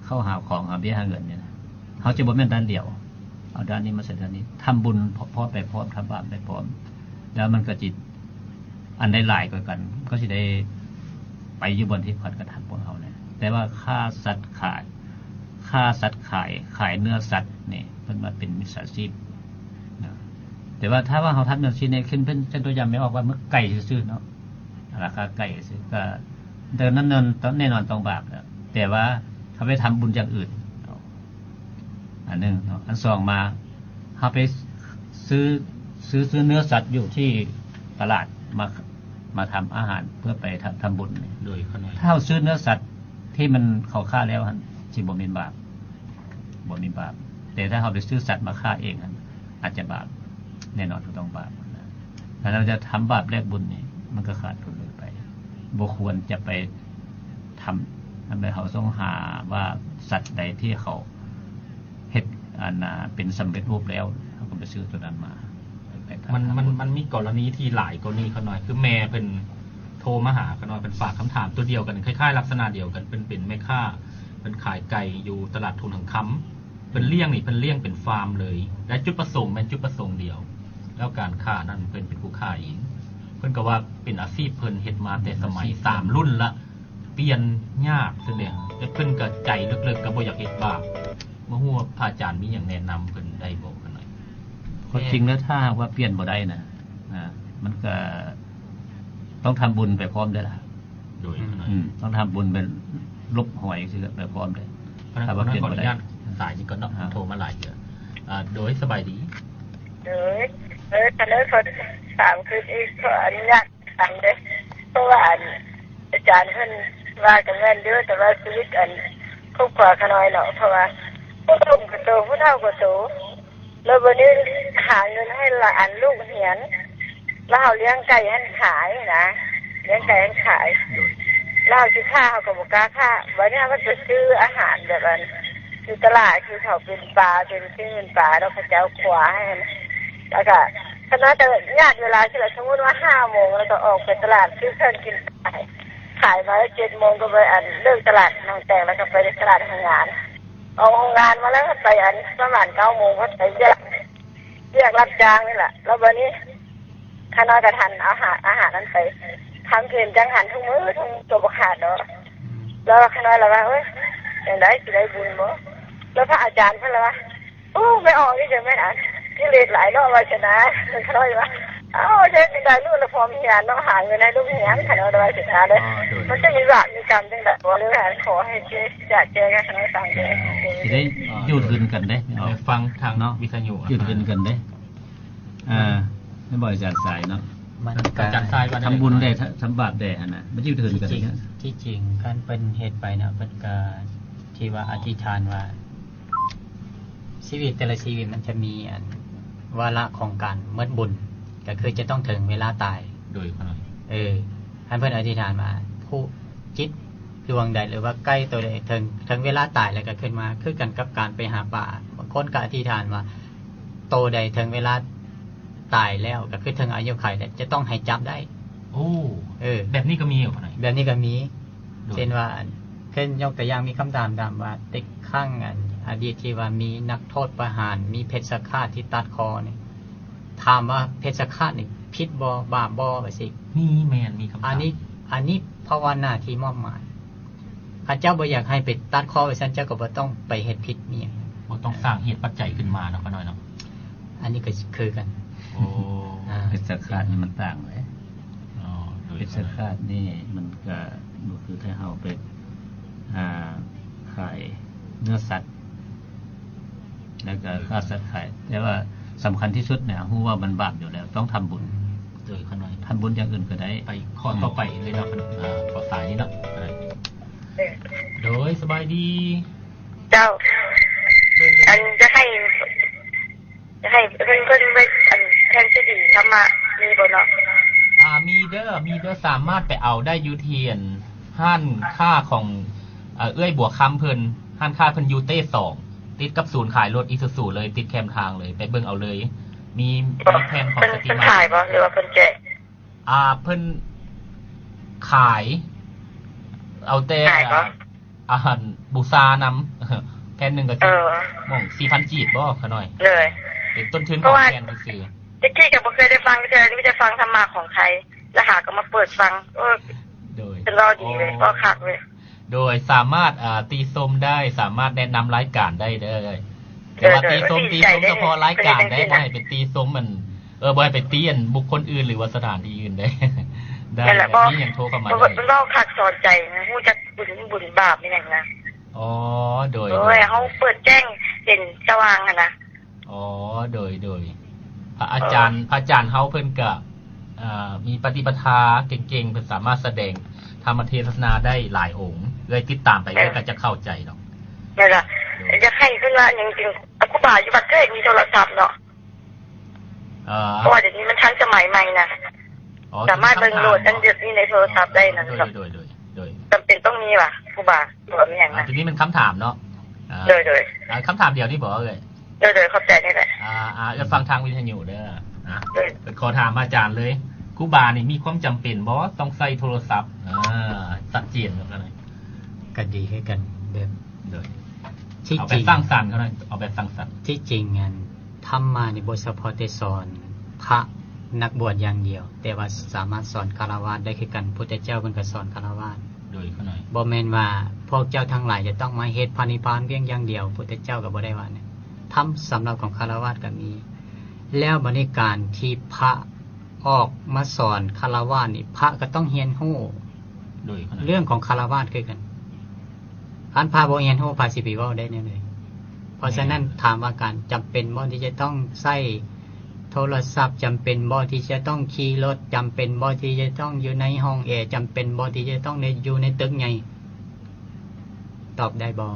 เข้าหาของหาเบี้ยหาเงินเนี่ยเขาจะบ่แม่นด้านเดียวเอาด้านนี้มาใส่ด้านนี้ทำบุญพร้อมไปพร้อมทำบาปไปพร้อมแล้วมันก็จิตอันได้หลายกว่ากันก็สิได้ไปอยู่บนที่คนกระทำพวกเขาเนี่ยแต่ว่าฆ่าสัตว์ขายเนื้อสัตว์นี่เป็นมาเป็นมิจฉาชีพนะแต่ว่าถ้าว่าเขาทำอย่างนี้เนี่ยขึ้นเป็นตัวอย่างไม่ออกว่าเมื่อไก่ซื่อๆเนาะราคาไก่ซื่อก็แต่นั้นแน่นอนต้องบาปแล้วแต่ว่าเขาไปทำบุญอย่างอื่น อันหนึงเนาะอันสองมาเฮาไปซื้อเนื้อสัตว์อยู่ที่ตลาดมาทำอาหารเพื่อไปทำบุญนี่ โดยขน้อย ถ้าเราซื้อเนื้อสัตว์ที่มันเขาฆ่าแล้วหั่นสิบ่มีบาปบ่มีบาปแต่ถ้าเราไปซื้อสัตว์มาฆ่าเองหั่นอาจจะบาปแน่นอนต้องบาปนะถ้าเราจะทำบาปแลกบุญนี่มันก็ขาดทุนเลยไปบ่ควรจะไปทำทำให้เขาต้องหาว่าสัตว์ใดที่เขาเฮ็ดอันเป็นสำเร็จรูปแล้วเขาก็ไปซื้อตัวนั้นมาไปทำ มันมีกรณีที่หลายกรณีขน้อยคือแม่เป็นโทรมาหาขน้อยเป็นฝากคำถามตัวเดียวกันคล้ายๆลักษณะเดียวกันเป็นแม่ค้าเป็นขายไก่อยู่ตลาดทุนหังคำเป็นเลี้ยงนี่เป็นเลี้ยงเป็นฟาร์มเลยและจุดประสงค์เป็นจุดประสงค์เดียว แล้วการฆ่านั่นเป็นผู้ฆ่าเองเพิ่นก็ว่าเป็นอาชีพเพิ่นเฮ็ดมาแต่สมัย3รุ่นละเปลี่ยนยากซั่นเด้แต่เพิ่นก็ใจลึกๆก็บ่อยากเฮ็ดบาปบ่ฮู้ว่าพระอาจารย์มีหยังแนะนำเพิ่นได้บ่กันหน่อย ความจริงแล้วถ้าว่าเปลี่ยนบ่ได้นะมันก็ต้องทำบุญไปพร้อมด้วยล่ะ โดยขน้อย ต้องทำบุญเป็นลบหวยสิไปพร้อมเลย เพราะฉะนั้นขออนุญาตสายนี้ก่อนเนาะโทรมาหลายเดือนโดยสบายดี คันเลยคนถามคืออีกขออนุญาตถามเด้เพราะว่าอาจารย์เพิ่นว่ากันแม่นเยอะแต่ว่าชีวิตครอบครัวขน้อยเนาะเพราะว่าผู้หนุ่มก็โตผู้เฒ่าก็โตแล้ววันนี้หาเงินให้หลานลูกเรียนแล้วเฮาเลี้ยงไก่ให้ขายนะเลี้ยงไก่ให้ขาย โดย เราสิค่าเฮาก็บ่กล้าค่าวันนี้มันจะซื้ออาหารแบบนั้นคือตลาดคือเขาเป็นปลาเป็นชื่อปลาแล้วเขาจะเอาขวาให้แล้วก็คณะแต่ญาติเวลาที่เราสมมติว่า5 โมงแล้วก็ออกไปตลาดซื้อเครื่องกินขายมา7 โมงก็ไปเลิกตลาดน้องแต่งแล้วก็ไปตลาดทำงานเอางานมาแล้วก็ไปประมาณ9 โมงก็ไปเรียกรับจ้างนี่แหละแล้ววันนี้คณะกระทันอาหารนั้นไปทำเพลนจังหันทุกมื้อทุกตัวบขาดเนาะแล้วคณะเราว่าเฮ้ยอย่างไรสิได้บุญบ่แล้วพระอาจารย์เพิ่นละว่าโอ้ไม่ออกนี่จะแม่นที่เลดหลายเนาะว่าชนะคณะว่าเอ้าเฮ็ดได้ลูกละพอมีงานเนาะหาเงินให้ลูกเรียนคณะว่าชนะเด้มันจะมีบาปมีกรรมจังได๋บ่เลยขอให้เจ๊จัดแจงให้คณะฟังเด้ สิได้ยืดเงินกันได้ ไปฟังทางวิทยุ ยืดเงินกันได้ไม่บ่อยจากสายเนาะ มัน อาจารย์ทรายว่า ทำบุญได้ทำบาปได้หั่นน่ะมันยืดเงินกัน จริง ได้ ที่จริงการเป็นเหตุไปนะเป็นการที่ว่าอธิษฐานว่าชีวิตแต่ละชีวิตมันจะมีวาระของการเมื่อบุญก็คือจะต้องถึงเวลาตาย โดยขน้อย ท่านเพื่อนอธิษฐานมาผู้จิตดวงใดหรือว่าใกล้ตัวใดถึงเวลาตายแล้วก็ขึ้นมาคือกันกับการไปหาป่าบางคนก็อธิษฐานว่าโตใดถึงเวลาตายแล้วก็คือถึงอายุขัยแล้วจะต้องให้จับได้ โอ้แบบนี้ก็มีเหรอขน้อย แบบนี้ก็มีเช่นว่าเช่นยกตัวอย่างมีคำถามถามว่าติ๊กข้างอดีตที่ว่ามีนักโทษประหารมีเพชฌฆาตที่ตัดคอเนี่ยถามว่าเพชฌฆาตนี่ผิดบ่บาปบ่ไปสิ มีแมนมีคำถาม อันนี้ภาวนาที่มอบหมายข้าเจ้าบ่อยากให้ไปตัดคอไว้ซั่นเจ้าก็บ่ต้องไปเฮ็ดผิดเมีย บ่ต้องสร้างเหตุปัจจัยขึ้นมาเนาะขน้อยเนาะ อันนี้ก็คือกัน โอ้ เพชฌฆาตนี่มันต่างเลย โดย เพชฌฆาตนี่มันก็คือถ้าเฮาไปขายเนื้อสัตว์แล้วก็ฆ่าสัตว์ขายแต่ว่าสำคัญที่สุดเนี่ยฮู้ว่ามันบาปอยู่แล้วต้องทำบุญ โดยขน้อย ทำบุญอย่างอื่นก็ได้ ไปข้อต่อไปเลยเนาะขน้อยขอสายนี้เนาะโดยสบายดี เจ้าจะให้เพิ่นไปแทนที่ดีธรรมะมีบ่เนาะ มีเด้อสามารถไปเอาได้ยูเทียนห้านค่าของเอื้อยบัวคำเพิ่นห้านค่าเพิ่นยูเต้2ติดกับศูนย์ขายรถอีซูซูเลยติดแคมทางเลยไปเบิ่งเอาเลยมีแผนของสติ เพิ่น มา ขายบ่หรือว่าเพิ่นแจก เพิ่นขายเอาแต่อาหารบูซานำแผ่นหนึงก็สิมอง 4,000 จีบบ่ขะหน่อย เลย เป็นต้นทุนของแผ่นซื่อ ตะกี้ก็บ่เคยได้ฟังเทื่อนี้จะฟังธรรมะของใครแล้วหาก็มาเปิดฟังโดย เป็นรอดีเลยก็คักเลย โดยสามารถตีส้มได้สามารถแนะนำรายการได้เด้อแต่ว่าตีส้มเฉพาะรายการได้บ่ให้เป็นตีส้มมันบ่ให้ไปตีอันบุคคลอื่นหรือว่าสถานที่อื่นได้ได้นี่ยังโทรเข้ามาได้มันเว้าคักสอนใจนะฮู้จักบุญบาปนี่แหละนะ โดยเฮาเปิดแจ้ง เห็นสว่างอะนะ อ๋อโดยพระอาจารย์เฮาเพิ่นก็มีปฏิปทาเก่งๆเพิ่นสามารถแสดงธรรมเทศนาได้หลายองค์เลยติดตามไปก็จะเข้าใจดอก นี่ล่ะจะให้ขึ้นว่าจริงๆครูบาอยู่วัดเทศมีโทรศัพท์เนาะเพราะว่าเดี๋ยวนี้มันทันสมัยใหม่นะสามารถเบิ่งโหลดกันเดี๋ยวนี้ในโทรศัพท์ได้นะครับโดยจำเป็นต้องมีว่ะครูบาตัวมีอย่างนั้นทีนี้มันคำถามเนาะโดยคำถามเดียวที่บอกเลยโดยเข้าใจนี่แหละจะฟังทางวิทยุเด้อขอถามอาจารย์เลยครูบานี่มีความจำเป็นบ่ต้องใส่โทรศัพท์ชัดเจนแบบนั้นก็ดีให้กันแบบที่จริงเอาแบบสร้างสรรค์เขาหน่อยเอาแบบสร้างสรรค์ที่จริงงานทำมาในบทเฉพาะแต่สอนพระนักบวชอย่างเดียวแต่ว่าสามารถสอนคฤหัสถ์ได้คือกันพุทธเจ้าเพิ่นก็สอนคฤหัสถ์โดยเขาหน่อยบ่แม่นว่าพวกเจ้าทั้งหลายจะต้องมาเฮ็ดพระนิพพานเพียงอย่างเดียวพุทธเจ้าก็บ่ได้ว่าเนี่ยทำสำหรับของคฤหัสถ์ก็มีแล้วบริการที่พระออกมาสอนคฤหัสถ์นี่พระก็ต้องเรียนรู้โดยเรื่องของคฤหัสถ์คือกันคันพระบ่เรียนรู้พระสิไปเว้าได้แน่เลยเพราะฉะนั้นถามว่าการจำเป็นบ่ที่จะต้องใช้โทรศัพท์จำเป็นบ่ที่จะต้องขี่รถจำเป็นบ่ที่จะต้องอยู่ในห้องแอร์จำเป็นบ่ที่จะต้องอยู่ในตึกใหญ่ตอบได้บ่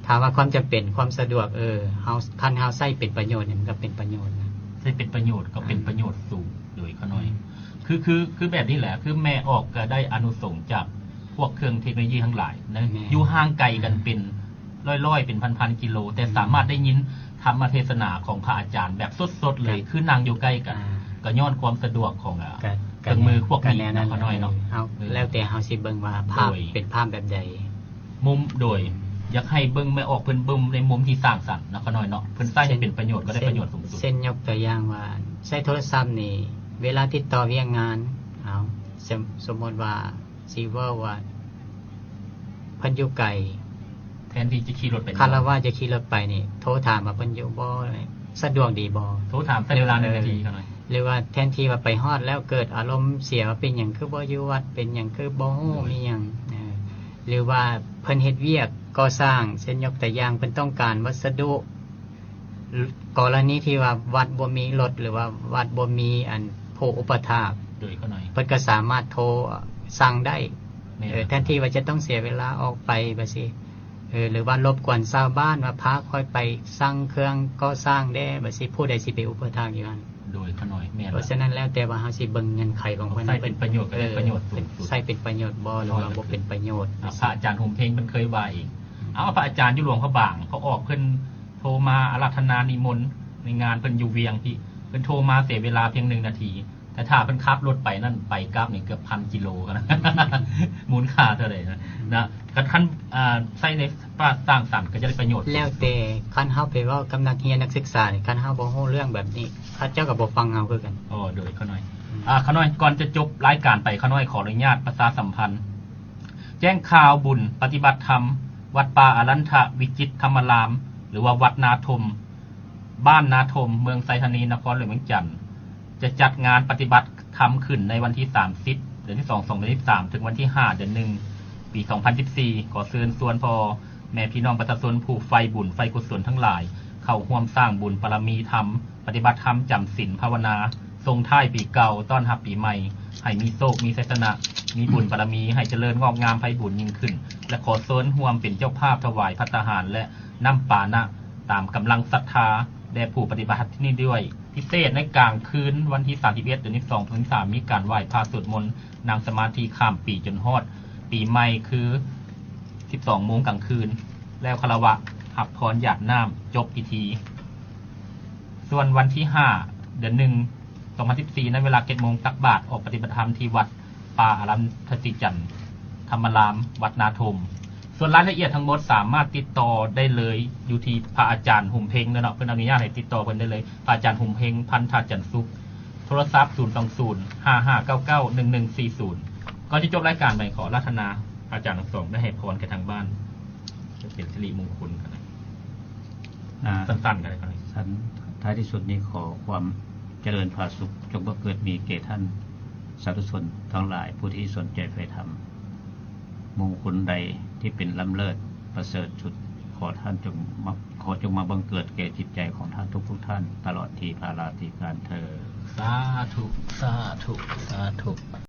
ถามว่าความจำเป็นความสะดวกเฮาคันเฮาใช้เป็นประโยชน์มันก็เป็นประโยชน์นะใช้เป็นประโยชน์ก็เป็นประโยชน์สูงโดยเขาน้อยคือแบบนี้แหละคือแม่ออกก็ได้อานุสงส์จากพวกเครื่องเทคโนโลยีทั้งหลายนะอยู่ห่างไกลกันเป็นร้อยๆเป็นพันๆกิโลแต่สามารถได้ยินธรรมเทศนาของพระอาจารย์แบบสดๆเลยคือนางอยู่ใกล้กันก็ย้อนความสะดวกของเครื่องมือพวกนี้นะเขาน้อยเนาะแล้วแต่เฮาสิเบิ่งว่าภาพเป็นภาพแบบใดมุมโดยอยากให้เบิ่งไม่ออกเพิ่นเบิ่งในมุมที่สร้างสรรค์นะเขาน้อยเนาะเพิ่นใช้ให้เป็นประโยชน์ก็ได้ประโยชน์สูงสุดเช่นยกตัวอย่างว่าใช้โทรศัพท์นี่เวลาติดต่อเวียงงานสมมติว่าสิเว้าว่าเพิ่นอยู่ไกลแทนที่จะขี่รถไปคฤหัสถ์จะขี่รถไปนี่โทรถามว่าเพิ่นอยู่บ่สะดวกดีบ่โทรถามใช้เวลา1นาทีเขาน้อยหรือว่าแทนที่ว่าไปฮอดแล้วเกิดอารมณ์เสียว่าเป็นหยังคือบ่อยู่วัดเป็นหยังคือบ่ฮู้มีหยังหรือว่าเพิ่นเฮ็ดเวียกก่อสร้างเช่นยกตัวอย่างเพิ่นต้องการวัสดุกรณีที่ว่าวัดบ่มีรถหรือว่าวัดบ่มีอันผู้อุปถากโดยเขาหน่อยเพิ่นก็สามารถโทรสั่งได้แทนที่ว่าจะต้องเสียเวลาออกไปบัดนี้หรือว่ารบกวนชาวบ้านว่าพาค่อยไปสั่งเครื่องก่อสร้างได้บัดนี้ผู้ใดสิไปอุปถากอยู่นั้นโดยเขาหน่อยแม่นเพราะฉะนั้นแล้วแต่ว่าเฮาสิเบิ่งเงื่อนไขของเพิ่นใช้เป็นประโยชน์ก็ได้ประโยชน์สูงสุดใช้เป็นประโยชน์บ่หรือว่าบ่เป็นประโยชน์พระอาจารย์โฮมเพ็งเพิ่นเคยว่าเองพระอาจารย์อยู่หลวงพระบางเขาออกเพิ่นโทรมาอาราธนานิมนต์ในงานเพิ่นอยู่เวียงที่เพิ่นโทรมาเสียเวลาเพียง1นาทีแต่ถ้าเพิ่นขับรถไปนั่นไปกลับนี่เกือบ1,000 กิโลนะมูลค่าเท่าไหร่นะคันใช้ในสร้างสรรค์ก็จะได้ประโยชน์แล้วแต่คันเฮาไปเว้ากับนักเรียนนักศึกษานี่คันเฮาบ่ฮู้เรื่องแบบนี้เขาเจ้าก็บ่ฟังเฮาคือกันโดยเขาน้อยเขาน้อยก่อนจะจบรายการไปเขาน้อยขออนุญาตประชาสัมพันธ์แจ้งข่าวบุญปฏิบัติธรรมวัดป่าอรันทวิจิตรธรรมารามหรือว่าวัดนาทมบ้านนาทมเมืองไซธานีนครหลวงเวียงจันทร์จะจัดงานปฏิบัติธรรมขึ้นในวันที่30เดือนที่2 2023ถึงวันที่5เดือน1ปี2014ขอเชิญชวนพ่อแม่พี่น้องประชาชนผู้ไฟบุญไฟกุศลทั้งหลายเข้าร่วมสร้างบุญบารมีธรรมปฏิบัติธรรมจำศีลภาวนาส่งท้ายปีเก่าต้อนรับปีใหม่ให้มีโชคมีชัยชนะมีบุญบารมีให้เจริญงอกงามไพบูลย์ยิ่งขึ้นและขอเชิญร่วมเป็นเจ้าภาพถวายภัตตาหารและน้ำปานะตามกำลังศรัทธาแด่ผู้ปฏิบัติที่นี่ด้วยพิเศษในกลางคืนวันที่31เดือน2 ถึง 3มีการไหว้พระสวดมนต์นั่งสมาธิข้ามปีจนฮอดปีใหม่คือ12 โมงกลางคืนแล้วคารวะหับพรหยาดน้ำจบพิธีส่วนวันที่5เดือน1 2014ในเวลา 7 โมงตักบาตรออกปฏิบัติธรรมที่วัดป่าอารันทศิจันทร์ธรรมารามวัดนาทมส่วนรายละเอียดทั้งหมดสามารถติดต่อได้เลยอยู่ที่พระอาจารย์หุ่มเพ็งเนาะเพิ่นอนุญาตให้ติดต่อเพิ่นได้เลยพระอาจารย์หุ่มเพ็งพันธจันทร์สุขโทรศัพท์02055991140ก่อนจะจบรายการไปขอราธนาอาจารย์ทั้งสองได้ให้พรแก่ทางบ้านจะเป็นสิริมงคลกันสั้นๆกันเลยครับท้ายที่สุดนี้ขอความเจริญผาสุขจงบังเกิดมีแก่ท่านสาธุชนทั้งหลายผู้ที่สนใจใฝ่ธรรมมงคลใดที่เป็นล้ำเลิศประเสริฐสุดข ขอจงมาบังเกิดแก่จิตใจของท่านทุกท่านตลอดทีภาราตีการเธอ สาธุ สาธุ สาธุ